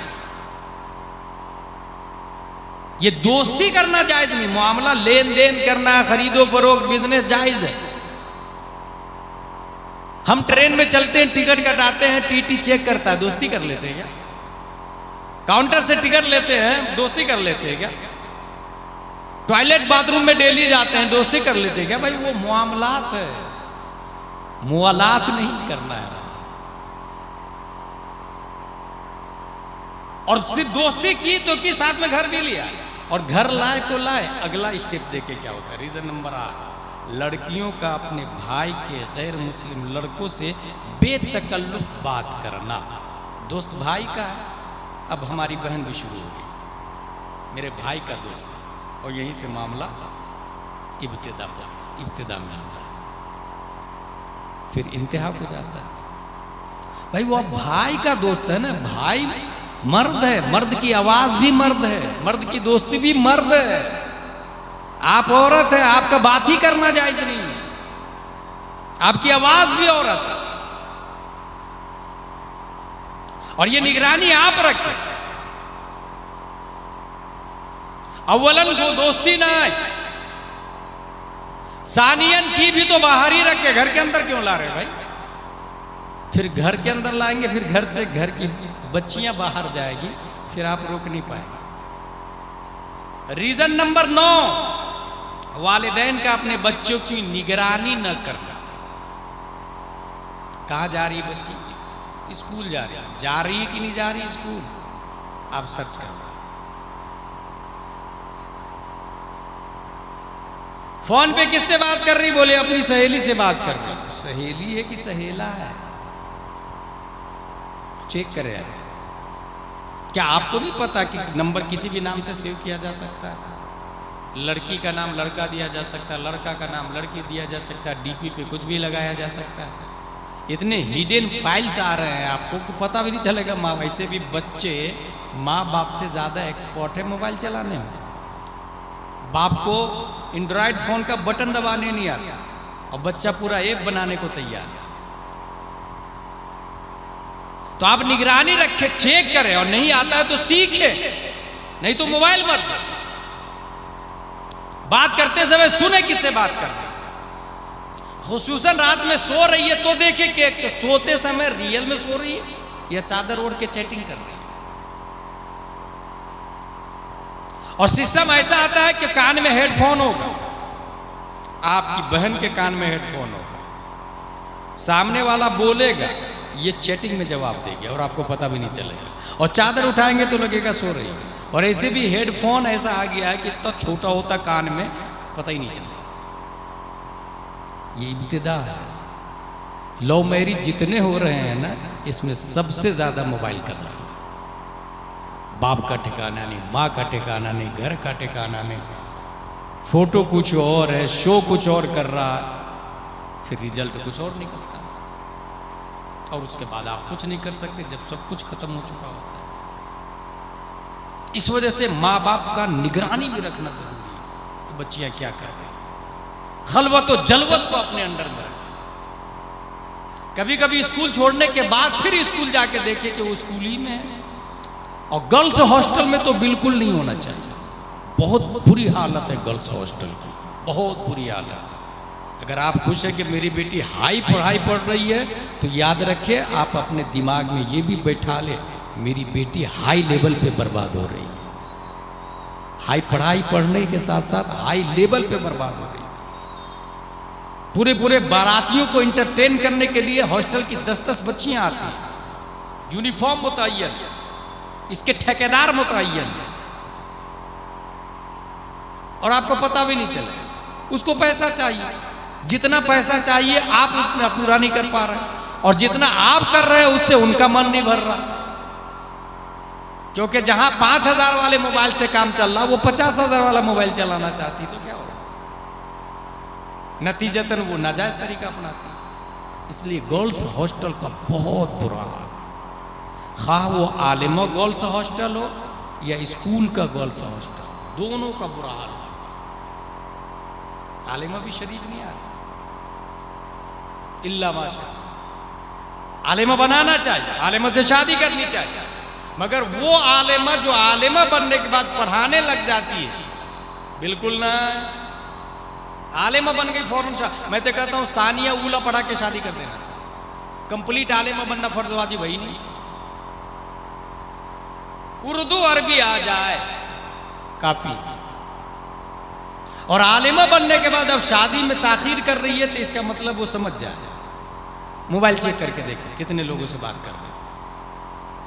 ये दोस्ती करना जायज़ नहीं, मुआमला लेन देन करना, खरीदो फरोख्त, बिजनेस जायज़ है। हम ट्रेन में चलते हैं, टिकट कटाते हैं, टीटी चेक करता है, दोस्ती कर लेते हैं क्या? काउंटर से टिकट लेते हैं, दोस्ती कर लेते हैं क्या? टॉयलेट बाथरूम में डेली जाते हैं, दोस्ती कर लेते हैं क्या? भाई वो मुआमलात है, मुआलात नहीं करना है। और सिर्फ दोस्ती की तो की, साथ में घर भी लिया, और घर लाए तो लाए। अगला स्टेप देखे क्या होता है। रीजन नंबर 8, लड़कियों का अपने भाई के गैर मुस्लिम लड़कों से बेतकल्लुफ बात करना। दोस्त भाई का है, अब हमारी बहन भी शुरू हो गई, मेरे भाई का दोस्त, और यहीं से मामला इब्तिदा में आता है, फिर इंतहा हो जाता है। भाई वो भाई का दोस्त है ना, भाई मर्द है, मर्द की आवाज भी मर्द है, मर्द की दोस्ती भी मर्द है। आप औरत है, आपका बात ही करना जायज नहीं, आपकी आवाज भी औरत है। और ये निगरानी आप रखें। अव्वलन को दोस्ती ना आए, सानियन की भी तो बाहर ही रखे, घर के अंदर क्यों ला रहे भाई? फिर घर के अंदर लाएंगे, फिर घर से घर की बच्चियां बाहर जाएगी, फिर आप रोक नहीं पाएंगे। रीजन नंबर 9, वालिदैन का अपने बच्चों की निगरानी न करना। कहाँ जा रही है बच्ची? स्कूल जा रही है, जा रही है कि नहीं जा रही स्कूल? आप सर्च कर। फोन पे किससे बात कर रही? बोले अपनी सहेली से बात कर रही। सहेली है कि सहेला है? चेक करें। क्या आपको नहीं पता कि नंबर किसी भी नाम से सेव किया जा सकता है? लड़की का नाम लड़का दिया जा सकता है, लड़का का नाम लड़की दिया जा सकता है, डीपी पे कुछ भी लगाया जा सकता है। इतने हिडन फाइल्स आ रहे हैं आपको कि पता भी नहीं चलेगा। माँ, वैसे भी बच्चे माँ बाप से ज़्यादा एक्सपर्ट है मोबाइल चलाने में। बाप को एंड्रॉयड फ़ोन का बटन दबाने नहीं आता, और बच्चा पूरा ऐप बनाने को तैयार है। तो आप निगरानी रखें, चेक करें, और नहीं आता है तो सीखे, नहीं तो मोबाइल मत दो। बात करते समय सुने किससे बात कर रहे हैं। खुसूसन रात में सो रही है तो देखे कि सोते समय रियल में सो रही है या चादर ओढ़ के चैटिंग कर रही है। और सिस्टम ऐसा आता है कि कान में हेडफोन होगा, आपकी बहन के कान में हेडफोन होगा, सामने वाला बोलेगा, ये चैटिंग में जवाब देगी और आपको पता भी नहीं चलेगा। और चादर उठाएंगे तो लगेगा सो रही है। और ऐसे भी हेडफोन ऐसा आ गया है कि इतना छोटा होता कान में पता ही नहीं चलता। ये इब्तिदा है। लव मैरिज जितने हो रहे हैं ना, इसमें सबसे ज्यादा मोबाइल का दखल। बाप का ठिकाना नहीं, माँ का ठिकाना नहीं, घर का ठिकाना नहीं, फोटो कुछ और है, शो कुछ और कर रहा है, फिर रिजल्ट कुछ और निकलता है। और उसके बाद आप कुछ नहीं कर सकते जब सब कुछ खत्म हो चुका होता है। इस वजह से माँ बाप का निगरानी भी रखना जरूरी है कि बच्चियां क्या कर रही हैं। खलवत और जलवत को अपने अंडर में रखें। कभी कभी स्कूल छोड़ने के बाद फिर स्कूल जाके देखे कि वो स्कूल ही में है। और गर्ल्स हॉस्टल में तो बिल्कुल नहीं होना चाहिए। बहुत बुरी हालत है गर्ल्स हॉस्टल की, बहुत बुरी हालत है। अगर आप खुश हैं कि मेरी बेटी हाई पढ़ाई पढ़ रही है तो याद रखें, आप अपने दिमाग में ये भी बैठा ले मेरी बेटी हाई लेवल पे बर्बाद हो रही है। हाई पढ़ाई पढ़ने के साथ साथ हाई लेवल पे बर्बाद हो रही है। पूरे पूरे बारातियों को इंटरटेन करने के लिए हॉस्टल की 10-10 बच्चियां आती हैं। यूनिफॉर्म मुतय्यन, इसके ठेकेदार मुतय्यन, और आपको पता भी नहीं चले। उसको पैसा चाहिए, जितना पैसा चाहिए आप उतना पूरा नहीं कर पा रहे, और जितना आप कर रहे हैं उससे उनका मन नहीं भर रहा। क्योंकि जहां 5,000 वाले मोबाइल से काम चल रहा, वो 50,000 वाला मोबाइल चलाना चाहती, तो क्या होगा? नतीजतन वो नाजायज तरीका अपनाती। इसलिए गर्ल्स हॉस्टल का बहुत बुरा हाल, खा वो आलिमा गर्ल्स हॉस्टल हो या स्कूल का गर्ल्स हॉस्टल, दोनों का बुरा हाल हो चुका। आलिमा भी शरीफ नहीं आ रही, इल्ला माशा। आलिमा बनाना चाहिए, आलिमा से शादी करनी चाहिए, मगर वो आलिमा जो आलिमा बनने के बाद पढ़ाने लग जाती है, बिल्कुल ना। आलिमा बन गई फौरन मैं तो कहता हूँ सानिया उला पढ़ा के शादी कर देना चाहिए। कंप्लीट आलिमा बनना फर्ज वाजिब वही नहीं। उर्दू अरबी आ जाए काफी। और आलिमा बनने के बाद अब शादी में ताखीर कर रही है तो इसका मतलब वो समझ जाए। मोबाइल चेक करके देखें कितने लोगों से बात कर रहे हैं,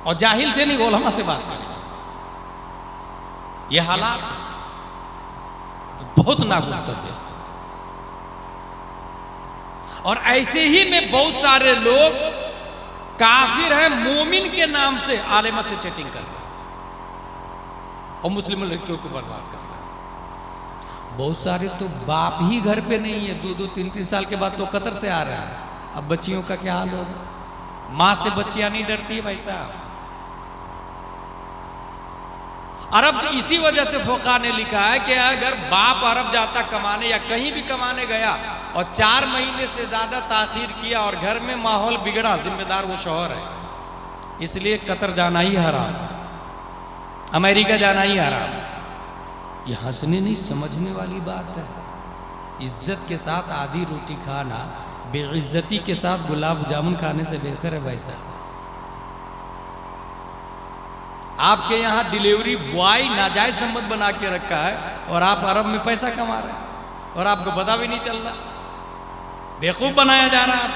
और जाहिल से नहीं, उलमा से बात करें। ये हालात तो बहुत नागुफ्तव्य है। और ऐसे ही में बहुत सारे लोग काफिर हैं, मोमिन के नाम से आलिमा से चैटिंग कर रहे हैं और मुस्लिम लड़कियों को बर्बाद कर रहे हैं। बहुत सारे तो बाप ही घर पे नहीं है, 2-2, 3-3 साल के बाद तो कतर से आ रहा है। अब बच्चियों का क्या हाल होगा? मां से बच्चियां नहीं डरती है भाई साहब। अरब इसी वजह से फुक़हा ने लिखा है कि अगर बाप अरब जाता कमाने या कहीं भी कमाने गया और 4 महीने से ज्यादा ताखीर किया और घर में माहौल बिगड़ा, जिम्मेदार वो शौहर है। इसलिए कतर जाना ही हराम, अमेरिका जाना ही हराम। ये हंसने नहीं समझने वाली बात है। इज्जत के साथ आधी रोटी खाना बेइज्जती के साथ गुलाब जामुन खाने से बेहतर है भाई साहब। आपके यहाँ डिलीवरी बॉय नाजायज संबंध बना के रखा है और आप अरब में पैसा कमा रहे हैं और आपको पता भी नहीं चल रहा। बेवकूफ बनाया जा रहा है।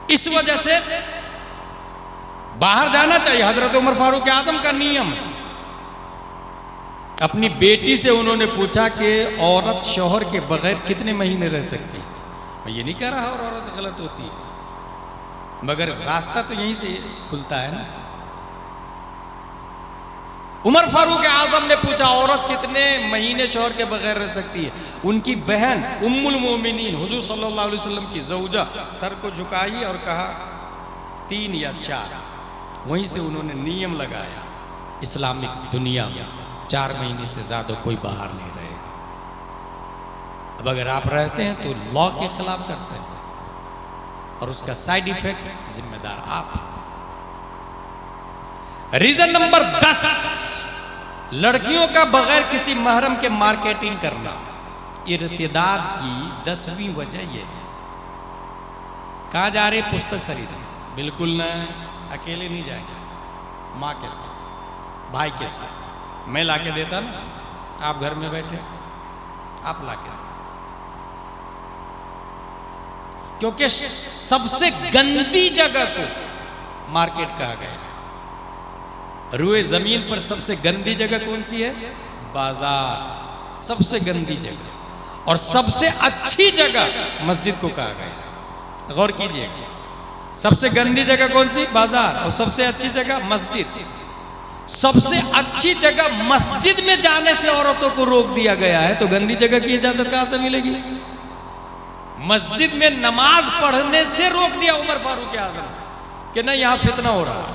इस वजह से बाहर जाना चाहिए। हजरत उमर फारूक आजम का नियम है। अपनी बेटी से उन्होंने पूछा कि औरत शौहर के बगैर कितने महीने रह सकती है। मैं ये नहीं कह रहा और औरत गलत होती है, मगर रास्ता तो यहीं से खुलता है ना। उमर फारूक आजम ने पूछा औरत कितने महीने शौहर के बगैर रह सकती है। उनकी बहन उम्मुल मोमिनीन हुजूर सल्लल्लाहु अलैहि वसल्लम की ज़ौजा सर को झुकाई और कहा 3 या 4। वहीं से उन्होंने नियम लगाया इस्लामिक दुनिया में 4 महीने से ज्यादा कोई बाहर नहीं रहेगा। अब अगर आप रहते हैं तो लॉ के खिलाफ करते हैं और उसका साइड इफेक्ट जिम्मेदार आप। रीजन नंबर 10, लड़कियों का बगैर किसी महरम के मार्केटिंग करना। इर्तिदाद की 10वीं वजह यह है। कहाँ जा रहे पुस्तक खरीदने? बिल्कुल न, अकेले नहीं जाएंगे, माँ के साथ, भाई के साथ। मैं लाके देता ना, आप घर में बैठे आप लाके। क्योंकि सबसे गंदी जगह को मार्केट कहा गया। रुए जमीन पर सबसे गंदी जगह कौन सी है? बाजार। सबसे गंदी जगह। और सबसे अच्छी जगह मस्जिद को कहा गया। गौर कीजिएगा, सबसे गंदी जगह कौन सी? बाजार। और सबसे अच्छी जगह मस्जिद। सबसे अच्छी जगह मस्जिद में जाने से औरतों को रोक दिया गया है, तो गंदी जगह की इजाजत कहां से मिलेगी? मस्जिद में नमाज पढ़ने से रोक दिया उमर फारूक आजम कि नहीं यहां फितना हो रहा है।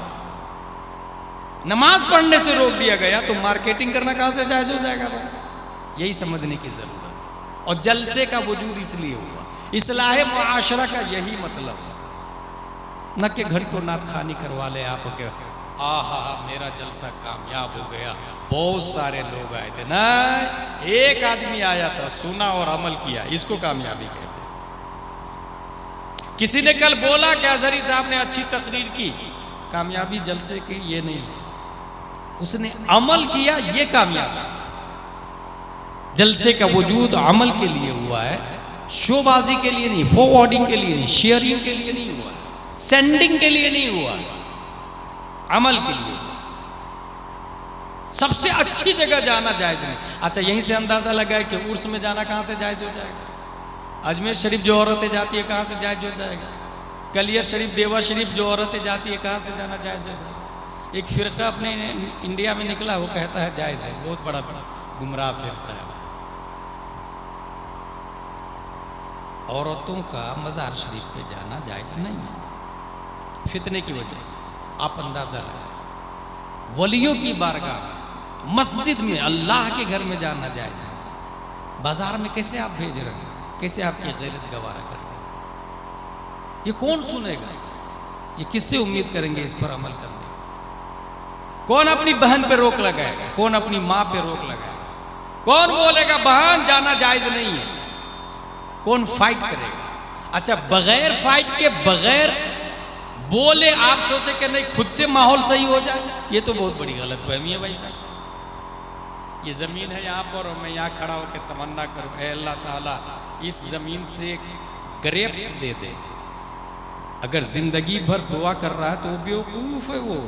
नमाज पढ़ने से रोक दिया गया तो मार्केटिंग करना कहां से जायज हो जाएगा भाई? यही समझने की जरूरत है। और जलसे का वजूद इसलिए हुआ, इस्लाह मुआशरा का यही मतलब है, न कि घंटों नात खानी करवा ले आप के आहा मेरा जलसा कामयाब हो गया, बहुत सारे लोग आए थे। नहीं, एक आदमी आया था, सुना और अमल किया, इसको कामयाबी कहते हैं। किसी ने कल बोला कि अजहरी साहब ने अच्छी तकरीर की, कामयाबी जलसे की ये नहीं है, उसने अमल किया ये कामयाबी। जलसे का वजूद अमल के लिए हुआ है, शोबाजी के लिए नहीं, फॉरवर्डिंग के लिए नहीं, शेयरिंग के लिए नहीं हुआ, सेंडिंग के लिए नहीं हुआ, अमल के लिए। सबसे अच्छी जगह जाना जायज नहीं। अच्छा, यहीं से अंदाजा लगाए कि उर्स में जाना कहां से जायज हो जाएगा? अजमेर शरीफ जो औरतें जाती है कहां से जायज हो जाएगा? कलियर शरीफ, देवा शरीफ जो औरतें जाती है कहां से जाना जायज हो जाएगा? एक फिरका अपने इंडिया में निकला, वो कहता है जायज है, बहुत बड़ा गुमराह फिरका है। औरतों का मज़ार शरीफ पे जाना जायज नहीं है, फितने की वजह से। आप अंदाजा लगाए, वलियों की बारगाह मस्जिद में, अल्लाह के घर में जाना जायज नहीं। बाजार में कैसे आप भेज रहे हैं, कैसे आपकी गैरत गवारा कर रहे हैं? ये कौन सुनेगा? ये किससे उम्मीद करेंगे इस पर अमल करने? कौन अपनी बहन पे रोक लगाएगा? कौन अपनी माँ पे रोक लगाएगा? कौन बोलेगा बहन जाना जायज नहीं है? कौन फाइट करेगा? अच्छा, बगैर फाइट के, बगैर बोले आप सोचे कि नहीं खुद से माहौल सही हो जाए, ये तो बहुत बड़ी गलतफहमी है भाई साहब। ये जमीन है यहाँ पर और मैं यहाँ खड़ा होकर तमन्ना करूँ, ऐ अल्लाह ताला इस जमीन से ग्रेप्स दे दे। अगर जिंदगी भर दुआ कर रहा है तो बेवकूफ है वो।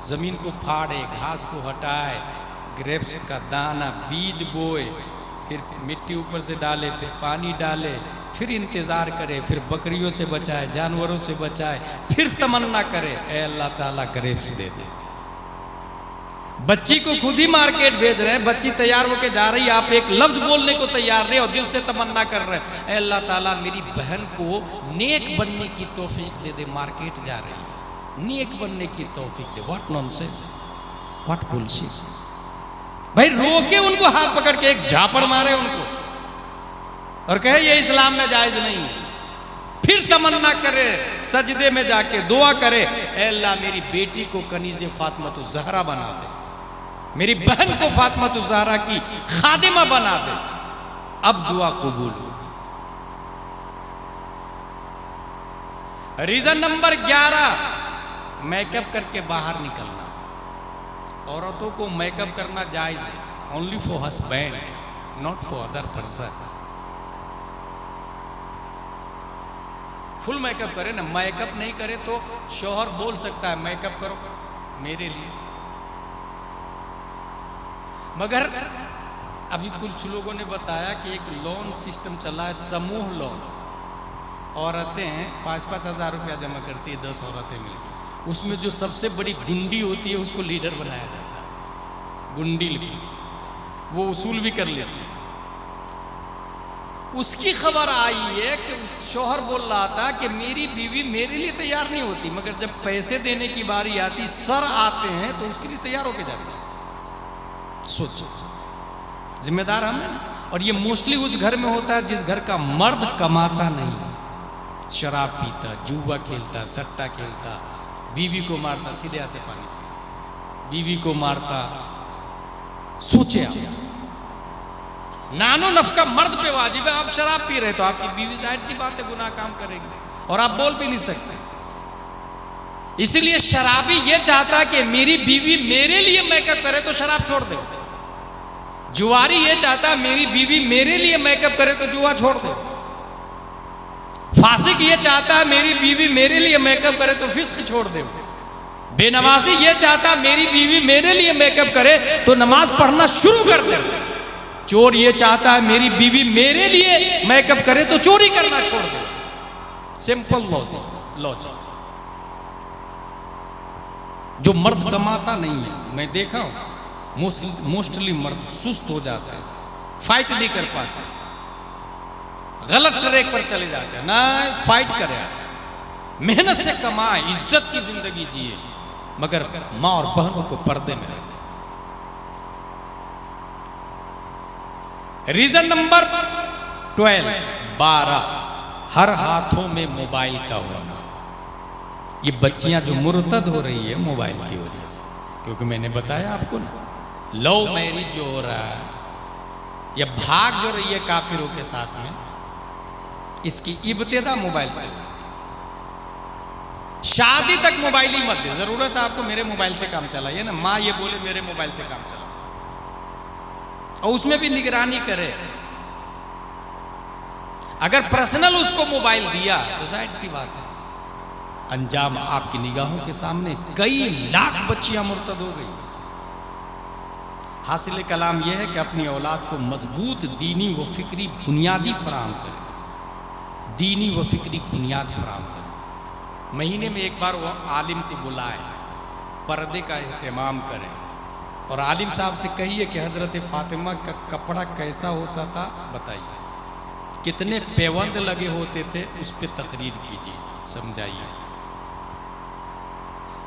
जमीन को फाड़े, घास को हटाए, ग्रेप्स का दाना, बीज बोए, फिर मिट्टी ऊपर से डाले, फिर पानी डाले, फिर इंतजार करे, फिर बकरियों से बचाए, जानवरों से बचाए, फिर तमन्ना करे ऐ अल्लाह ताला ग्रेप्स दे दे। बच्ची को खुद ही मार्केट भेज रहे हैं, बच्ची तैयार होके जा रही है, आप एक लफ्ज बोलने को तैयार नहीं और दिल से तमन्ना कर रहे हैं ऐ अल्लाह ताला मेरी बहन को नेक बनने की तौफीक दे दे, मार्केट जा रही है, नेक बनने की तौफीक दे। What nonsense, what bullshit. भाई रोके उनको, हाथ पकड़ के एक झापड़ मारे उनको और कहे ये इस्लाम में जायज नहीं है। फिर तमन्ना करे, सजदे में जाके दुआ करे ऐ अल्लाह मेरी बेटी को कनीज़े फातिमा ज़हरा बना दे, मेरी बहन को फातिमा ज़हरा की खादिमा बना दे। अब दुआ कबूल होगी। रीजन नंबर 11, मेकअप करके बाहर निकलना। औरतों को मेकअप करना जायज है, only for husband, not for other person. Full makeup करे ना, मेकअप नहीं करे तो शौहर बोल सकता है मेकअप करो मेरे लिए। मगर अभी कुछ लोगों ने बताया कि एक लोन सिस्टम चला है, समूह लोन। औरतें 5-5 हज़ार रुपया जमा करती है, 10 औरतें मिलकर, उसमें जो सबसे बड़ी गुंडी होती है उसको लीडर बनाया जाता है। गुंडी वो वसूल भी कर लेती है। उसकी खबर आई है कि शौहर बोल रहा था कि मेरी बीवी मेरे लिए तैयार नहीं होती, मगर जब पैसे देने की बारी आती, सर आते हैं तो उसके लिए तैयार होके जाती है। सोचो, जिम्मेदार हम हैं। और ये मोस्टली उस घर में होता है जिस घर का मर्द कमाता नहीं, शराब पीता, जुआ खेलता, सट्टा खेलता, बीवी को मारता, सीधे ऐसे पानी पी, बीवी को मारता। सोचे आप, नानो नफका मर्द पे वाजिब है। आप शराब पी रहे तो आपकी बीवी जाहिर सी बात है गुनाह काम करेगी और आप बोल भी नहीं सकते। इसीलिए शराबी ये चाहता है कि मेरी बीवी मेरे लिए मेकअप करे तो शराब छोड़ दे। जुआरी ये चाहता है मेरी बीवी मेरे लिए मेकअप करे तो जुआ छोड़ दे। फासिक ये चाहता है मेरी बीवी मेरे लिए मेकअप करे तो फिस्क छोड़ दे। बेनमाजी ये चाहता है मेरी बीवी मेरे लिए मेकअप करे तो नमाज पढ़ना शुरू कर दे। चोर ये चाहता है मेरी बीवी मेरे लिए मेकअप करे तो चोरी करना छोड़ दे। Simple logic. जो मर्द कमाता नहीं है, मैं देखा हूं मोस्टली मर्द सुस्त हो जाते हैं, फाइट नहीं कर पाते। गलत ट्रैक पर चले जाते हैं। ना, फाइट करें, मेहनत से कमाए, इज्जत की जिंदगी जिए, मगर माँ और बहनों को पर्दे में रखें। रीजन नंबर 12, हर हाथों में मोबाइल का होना। ये बच्चियां जो मुर्तद हो रही है मोबाइल की वजह से, क्योंकि मैंने बताया आपको ना, लव मैरिज जो हो रहा है या भाग जो रही है काफिरों के साथ में, इसकी इब्तिदा मोबाइल से। शादी तक मोबाइल ही मत दे, जरूरत है आपको मेरे मोबाइल से काम चलाइए ना, माँ ये बोले मेरे मोबाइल से काम चला, और उसमें भी निगरानी करे। अगर पर्सनल उसको मोबाइल दिया तो जाहिर सी बात है अंजाम आपकी निगाहों के सामने। कई लाख बच्चियां मुर्तद हो गई। हासिल कलाम यह है कि अपनी औलाद को मजबूत दीनी व फिक्री बुनियादी फराहम करें, दीनी व फिक्री बुनियाद फराहम करें। महीने में एक बार वो आलिम को बुलाए, पर्दे का एहतमाम करें, और आलिम साहब से कहिए कि हजरत फातिमा का कपड़ा कैसा होता था बताइए, कितने पैबंद लगे होते थे, उस पर तकरीर कीजिए, समझाइए।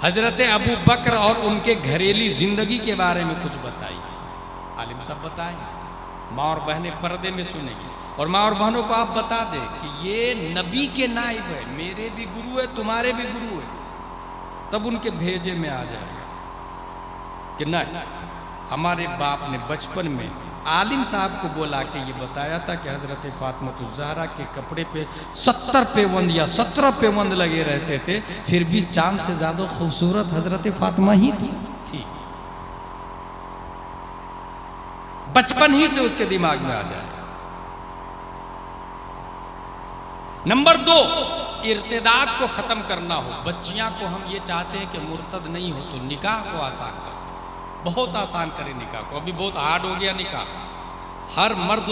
हजरत अबू बकर और उनके घरेलू जिंदगी के बारे में कुछ बताइए, आलिम साहब बताएंगे। माँ और बहनें पर्दे में सुनेंगी, और माँ और बहनों को आप बता दें कि ये नबी के नाइब है, मेरे भी गुरु है, तुम्हारे भी गुरु है, तब उनके भेजे में आ जाएगा कि नहीं, हमारे बाप ने बचपन में आलिम साहब को बोला कि ये बताया था कि हजरत फातिमा ज़हरा के कपड़े पे 70 पैबंद या 17 पैबंद लगे रहते थे, फिर भी चांद से ज्यादा खूबसूरत हजरत फातिमा ही थी। बचपन ही से उसके दिमाग में आ जाए। नंबर 2, इर्तिदाद को खत्म करना हो। बच्चियां को हम ये चाहते हैं कि मुर्तद नहीं हो तो निकाह को आसान कर, बहुत आसान करें निकाह को। अभी बहुत हार्ड हो गया निकाह। हर मर्द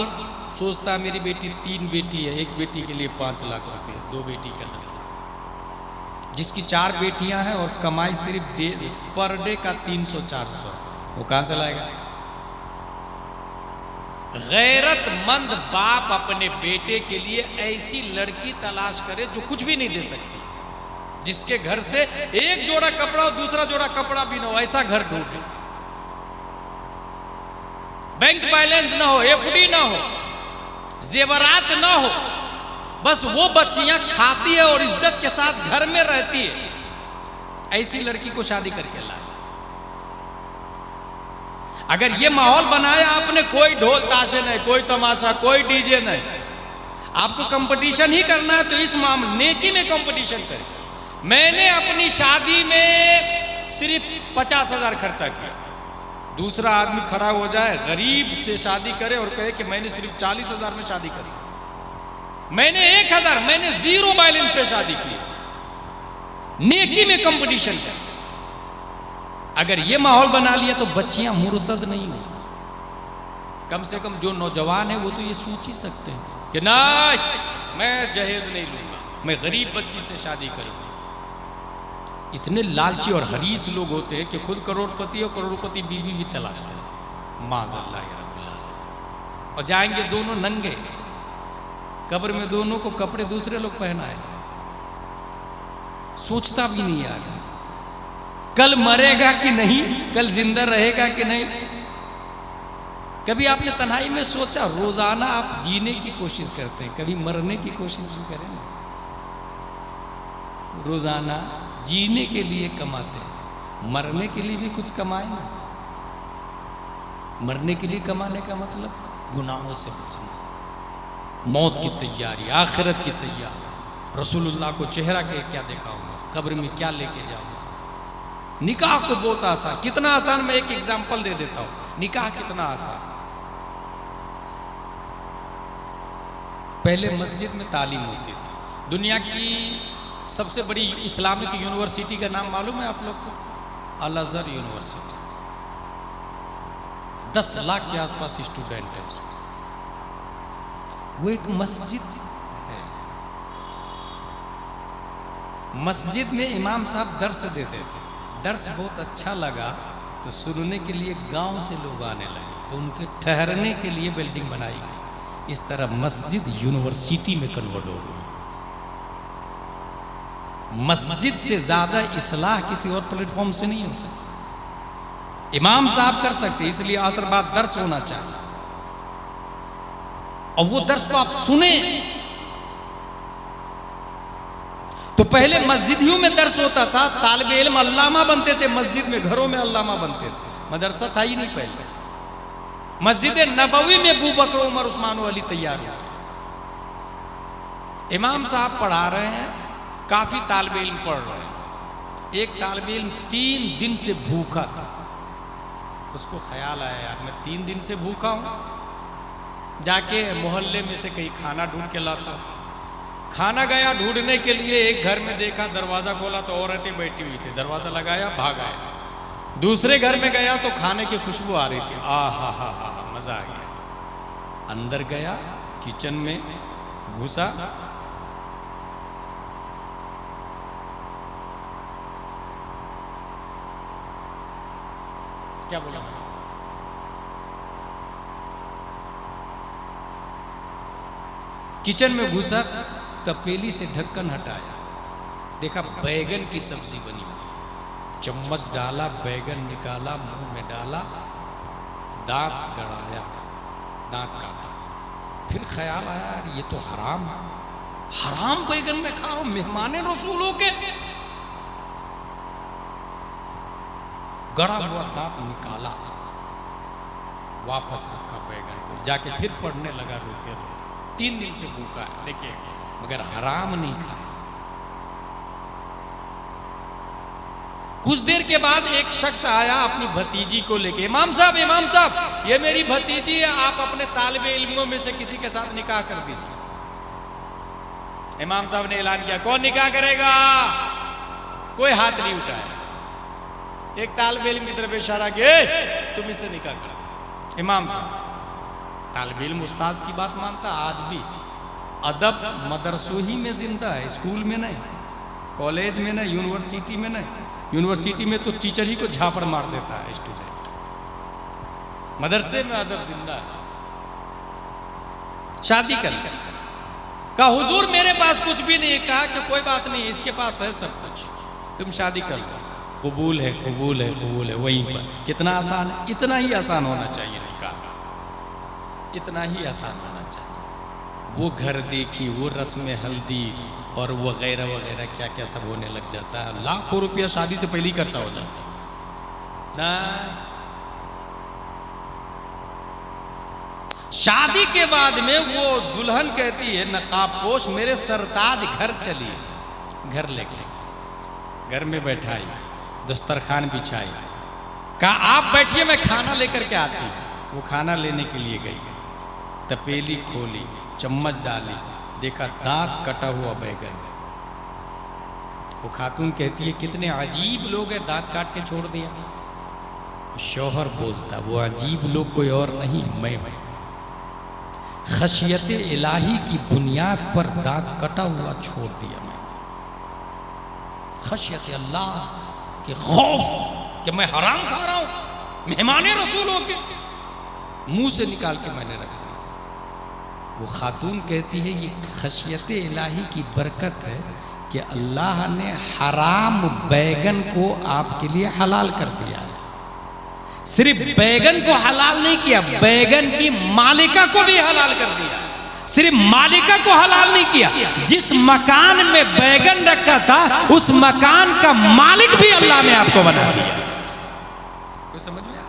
सोचता है मेरी बेटी 3 बेटी है, एक बेटी के लिए 5 लाख रुपए, 2 बेटी का 10 लाख। जिसकी 4 बेटियां हैं और कमाई सिर्फ पर डे का 300-400, वो कहां से लाएगा? गैरतमंद बाप अपने बेटे के लिए ऐसी लड़की तलाश करे जो कुछ भी नहीं दे सकती, जिसके घर से एक जोड़ा कपड़ा और दूसरा जोड़ा कपड़ा भी ना हो, ऐसा घर ढूंढे। बैंक बैलेंस ना हो, एफडी ना हो, जेवरात ना हो, बस वो बच्चियां खाती है और इज्जत के साथ घर में रहती है, ऐसी लड़की को शादी करके लाए। अगर ये माहौल बनाया आपने, कोई ढोल ताशे नहीं, कोई तमाशा, कोई डीजे नहीं, आपको कंपटीशन ही करना है तो इस मामले नेकी में कंपटीशन करें। मैंने अपनी शादी में सिर्फ 50,000 खर्चा किया, दूसरा आदमी खड़ा हो जाए गरीब से शादी करे और कहे कि मैंने सिर्फ 40,000 में शादी करी, मैंने 1,000, मैंने 0 बैलेंस पे शादी की। नेकी में कंपटीशन कर। अगर ये माहौल बना लिया तो बच्चियां मुर्तद नहीं हो। कम से कम जो नौजवान है वो तो ये सोच ही सकते हैं कि ना, मैं जहेज नहीं लूंगा, मैं गरीब बच्ची से शादी करूंगा। इतने लालची और हरीस लोग होते हैं कि खुद करोड़पति और करोड़पति बीवी भी तलाश करें, माज़अल्लाह, और जाएंगे दोनों नंगे, कब्र में दोनों को कपड़े दूसरे लोग पहनाए। सोचता भी नहीं आदमी कल मरेगा कि नहीं, कल जिंदा रहेगा कि नहीं। कभी आपने तन्हाई में सोचा? रोजाना आप जीने की कोशिश करते हैं, कभी मरने की कोशिश भी करें ना। रोजाना जीने के लिए कमाते हैं, मरने के लिए भी कुछ कमाए ना। मरने के लिए कमाने का मतलब गुनाहों से बचना, मौत की तैयारी, आखिरत की तैयारी। रसूलुल्लाह को चेहरा के क्या दिखाऊंगा, कब्र में क्या लेके जाऊंगा। निकाह को बहुत आसान, कितना आसान, मैं एक एग्जांपल दे देता हूं। निकाह कितना आसान। पहले मस्जिद में तालीम होती थी। दुनिया की सबसे बड़ी इस्लामिक यूनिवर्सिटी का नाम मालूम है आप लोग को? अल अज़हर यूनिवर्सिटी। 10 लाख के आसपास स्टूडेंट है उसमें। वो एक मस्जिद है। मस्जिद में इमाम साहब दर्स देते थे। दर्स बहुत अच्छा लगा तो सुनने के लिए गांव से लोग आने लगे, तो उनके ठहरने के लिए बिल्डिंग बनाई गई। इस तरह मस्जिद यूनिवर्सिटी में कन्वर्ट हो गई। मस्जिद से ज्यादा इस्लाह किसी और प्लेटफॉर्म से नहीं हो सकती। इमाम साहब कर सकते, इसलिए असर बाद दर्स होना चाहिए और वो दर्स को आप सुने। तो पहले मस्जिदियों में दर्स होता था, तालिबे इल्म अल्लामा बनते थे मस्जिद में, घरों में अल्लामा बनते थे, मदरसा था ही नहीं पहले। मस्जिद नबवी में अबू बकर उमर उस्मान अली तैयार हुए, इमाम साहब पढ़ा रहे हैं, काफी तालिबे इल्म पढ़ रहे हैं। एक तालिबे इल्म 3 दिन से भूखा था, उसको ख्याल आया यार मैं 3 दिन से भूखा हूं, जाके मोहल्ले में से कहीं खाना ढूंढ के लाता हूं। खाना गया ढूंढने के लिए, एक घर में देखा, दरवाजा खोला तो औरतें बैठी हुई थी, दरवाजा लगाया भाग आया। दूसरे घर में गया तो खाने की खुशबू आ रही थी, आ हा मजा आ गया। अंदर गया, किचन में घुसा, क्या बोला, किचन में घुसा, तपेली से ढक्कन हटाया, देखा बैगन की सब्जी बनी हुई, चम्मच डाला, बैगन निकाला, मुंह में डाला, दांत गड़ाया, दांत काटा। फिर ख्याल आया यार ये तो हराम है, हराम बैगन में खा रहा हूं, मेहमान रसूलों के। गड़ा हुआ दांत निकाला, वापस रखा बैगन को, जाके फिर पढ़ने लगा रोते रोते। 3 दिन से भूखा है, देखिए, मगर हराम नहीं खाया। कुछ देर के बाद एक शख्स आया अपनी भतीजी को लेके, इमाम साहब ये मेरी भतीजी है, आप अपने तालिबे इल्मों में से किसी के साथ निकाह कर दीजिए। इमाम साहब ने ऐलान किया, कौन निकाह करेगा? कोई हाथ नहीं उठाया। एक तालिबे इल्म की तरफ इशारा किया, तुम इससे निकाह कर। इमाम साहब तालिबे इल्म उस्ताद की बात मानता, आज भी अदब मदरसों ही में जिंदा है, स्कूल में नहीं, कॉलेज में नहीं, यूनिवर्सिटी में नहीं। यूनिवर्सिटी में तो टीचर ही को झापड़ मार देता है स्टूडेंट, मदरसे में अदब जिंदा है। शादी कर कहा, हुजूर मेरे पास कुछ भी नहीं, कहा कि कोई बात नहीं, इसके पास है सब कुछ, तुम शादी कर लो। कबूल है, कबूल है, कबूल है, वहीं पर। कितना आसान है, इतना ही आसान होना चाहिए निकाह, इतना ही आसान होना चाहिए। वो घर देखी, वो रस्म हल्दी और वगैरह वगैरह क्या क्या सब होने लग जाता है। लाखों रुपया शादी से पहले ही खर्चा हो जाता है ना। शादी के बाद में वो दुल्हन कहती है नकाबपोश, मेरे सरताज घर चलिए। घर ले गए, घर में बैठाई, दस्तरखान बिछाई, कहा आप बैठिए मैं खाना लेकर के आती हूँ। वो खाना लेने के लिए गई, तपेली खोली, चम्मच डाली, देखा दांत कटा हुआ बैगन। वो खातून कहती है कितने अजीब लोग हैं, दांत काट के छोड़ दिया। शौहर बोलता, वो अजीब लोग कोई और नहीं, मैं हूं। खशियत इलाही की बुनियाद पर दांत कटा हुआ छोड़ दिया मैंने, खशियत अल्लाह के खौफ कि मैं हराम खा रहा हूं, मेहमान रसूलों के मुंह से निकाल के मैंने रख दिया। वो खातून कहती है ये खशियत इलाही की बरकत है कि अल्लाह ने हराम बैगन को आपके लिए हलाल कर दिया है। सिर्फ बैगन को हलाल नहीं किया, बैगन की मालिका को भी हलाल कर दिया। सिर्फ मालिका को हलाल नहीं किया, जिस मकान में बैगन रखा था उस मकान का मालिक भी अल्लाह ने आपको बना दिया। तो समझ में आ,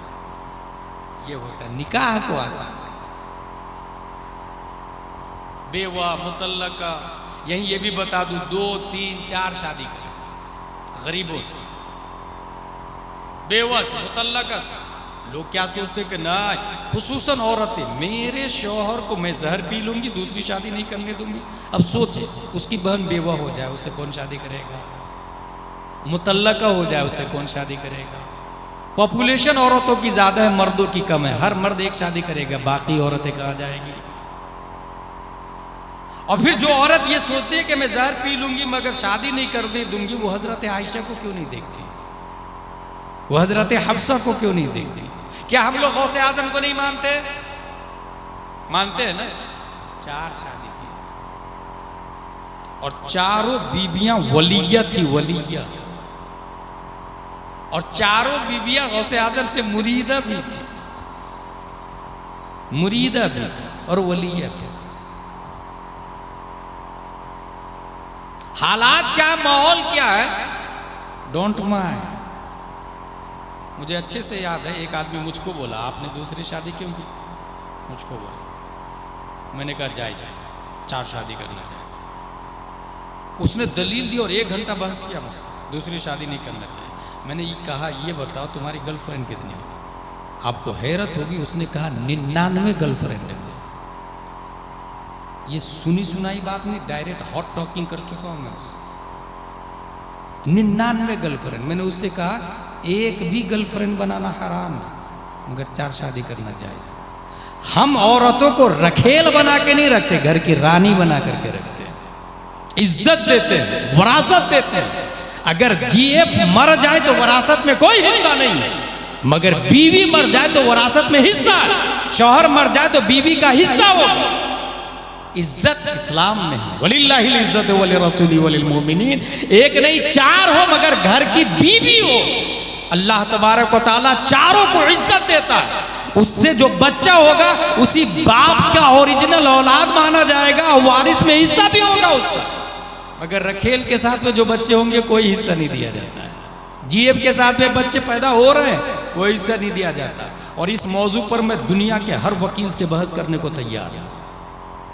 ये होता है निकाह को आसान। बेवा मुतल्लका, यही ये भी बता दूं, 2, 3, 4 शादी करें गरीबों से, बेवा से, मुतल्लका से। लोग क्या सोचते कि ना, खुसूसन औरतें, मेरे शौहर को मैं जहर पी लूंगी, दूसरी शादी नहीं करने दूंगी। अब सोचे उसकी बहन बेवा हो जाए, उससे कौन शादी करेगा? मुतल्लका हो जाए, उससे कौन शादी करेगा? पॉपुलेशन औरतों की ज्यादा है, मर्दों की कम है। हर मर्द एक शादी करेगा, बाकी औरतें कहाँ जाएंगी? और फिर जो औरत ये सोचती है कि मैं जहर पी लूंगी मगर शादी नहीं करने दूंगी, वो हजरत आयशा को क्यों नहीं देखती? वो हजरत हफ्सा को क्यों नहीं देखती? क्या हम लोग गौसे आजम को नहीं मानते? मानते हैं ना? 4 शादी की और चारों बीबियां वलिया थी, वलिया। और चारों बीबियां गौसे आजम से मुरीदा भी थी, मुरीदा भी थी और वलिया भी। हालात क्या है, माहौल क्या है, डोंट माइंड। मुझे अच्छे से याद है, एक आदमी मुझको बोला आपने दूसरी शादी क्यों की, मुझको बोला। मैंने कहा जायज, 4 शादी करना जायज। उसने दलील दी और 1 घंटा बहस किया मुझसे, दूसरी शादी नहीं करना चाहिए। मैंने ये कहा ये बताओ तुम्हारी गर्लफ्रेंड कितनी है? आपको हैरत होगी, उसने कहा 99 गर्लफ्रेंड है। ये सुनी सुनाई बात नहीं, डायरेक्ट हॉट टॉकिंग कर चुका हूं मैं उससे। 99 गर्लफ्रेंड। मैंने उससे कहा एक भी गर्लफ्रेंड बनाना हराम है, मगर 4 शादी करना जायज है। हम औरतों को रखेल बना के नहीं रखते, घर की रानी बना करके रखते हैं, इज्जत देते हैं, वरासत देते हैं। अगर जीएफ मर जाए तो वरासत में कोई हिस्सा नहीं है, मगर बीवी मर जाए तो वरासत में हिस्सा है। शौहर मर जाए तो बीवी का हिस्सा होगा। इज्जत इस्लाम में है, वलिल्लाहिल इज्जत वलिर रसूली वलिल मोमिनीन। एक नहीं 4 हो, मगर घर की बीवी हो। अल्लाह तबारक व तआला चारों को इज्जत देता है। उससे जो बच्चा होगा उसी बाप का ओरिजिनल औलाद माना जाएगा, वारिस में हिस्सा भी होगा उसका। मगर रखेल के साथ में जो बच्चे होंगे कोई हिस्सा नहीं दिया जाता है। जीएफ के साथ में बच्चे पैदा हो रहे हैं, कोई हिस्सा नहीं दिया जाता। और इस मौजू पर मैं दुनिया के हर वकील से बहस करने को तैयार हूं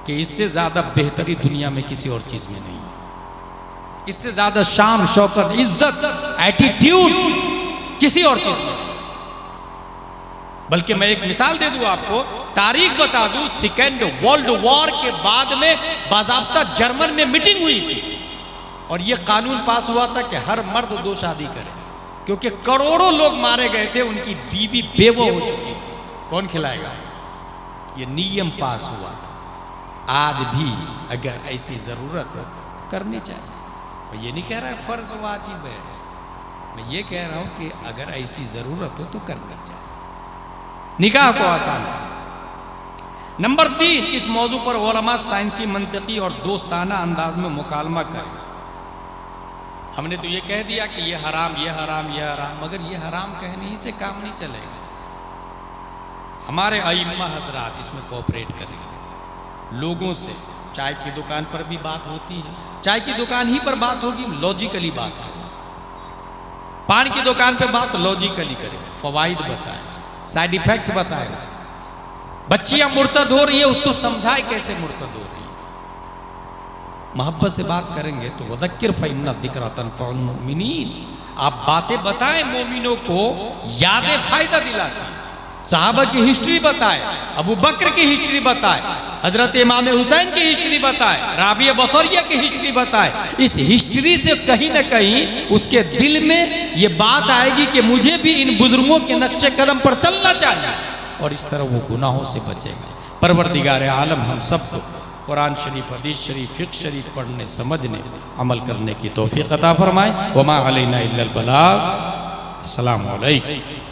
कि इससे ज्यादा बेहतरी दुनिया में किसी और चीज में नहीं है। इससे ज्यादा शान शौकत इज्जत एटीट्यूड किसी और चीज में। बल्कि मैं एक मिसाल दे दूं आपको, तारीख बता दूं, सेकेंड वर्ल्ड वॉर के बाद में बाज़ाब्ता जर्मन में मीटिंग हुई थी और यह कानून पास हुआ था कि हर मर्द 2 शादी करे, क्योंकि करोड़ों लोग मारे गए थे, उनकी बीवी बेवा हो चुकी थी। कौन खिलाएगा? यह नियम पास हुआ था। आज भी अगर ऐसी जरूरत हो तो करनी चाहिए। मैं ये नहीं कह रहा फर्ज वाजिब है, मैं ये कह रहा हूं कि अगर ऐसी जरूरत हो तो करना चाहिए। निकाह को आसान है। नंबर 3, इस मौजू पर उलमा साइंसी, मंतिकी और दोस्ताना अंदाज में मुकालमा करें। हमने तो ये कह दिया कि ये हराम, ये हराम, ये हराम, मगर ये हराम कहने ही से काम नहीं चलेगा। हमारे अइम्मा हजरात इसमें कोऑपरेट करेंगे लोगों से। चाय की दुकान पर भी बात होती है, चाय की दुकान ही पर बात होगी, लॉजिकली बात करें। पान की दुकान पर बात लॉजिकली करें, फवाइद बताएं, साइड इफेक्ट बताएं। बच्चियां मुर्तद हो रही है, उसको समझाए कैसे मुर्तद हो रही है। मोहब्बत से बात करेंगे तो वज़क्किर फ़इन्ना ज़िक्रा तनफ़उल मुमिनीन। आप बातें बताएं, मोमिनों को यादें फायदा दिलाती हैं। सहाबा की हिस्ट्री बताए, अबू बकर की हिस्ट्री बताए, हजरत इमाम हुसैन की हिस्ट्री बताए, राबिया बसरिया की हिस्ट्री बताए। इस हिस्ट्री से कहीं ना कहीं उसके दिल में ये बात आएगी कि मुझे भी इन बुजुर्गों के नक्शे कदम पर चलना चाहिए, और इस तरह वो गुनाहों से बचेगा। परवरदिगार आलम हम सबको कुरान शरीफ, हदीस शरीफ, फिक़्ह शरीफ पढ़ने, समझने, अमल करने की तौफीक अता फरमाए। वमा अलैना इल्लल बलाग। अस्सलामु अलैकुम।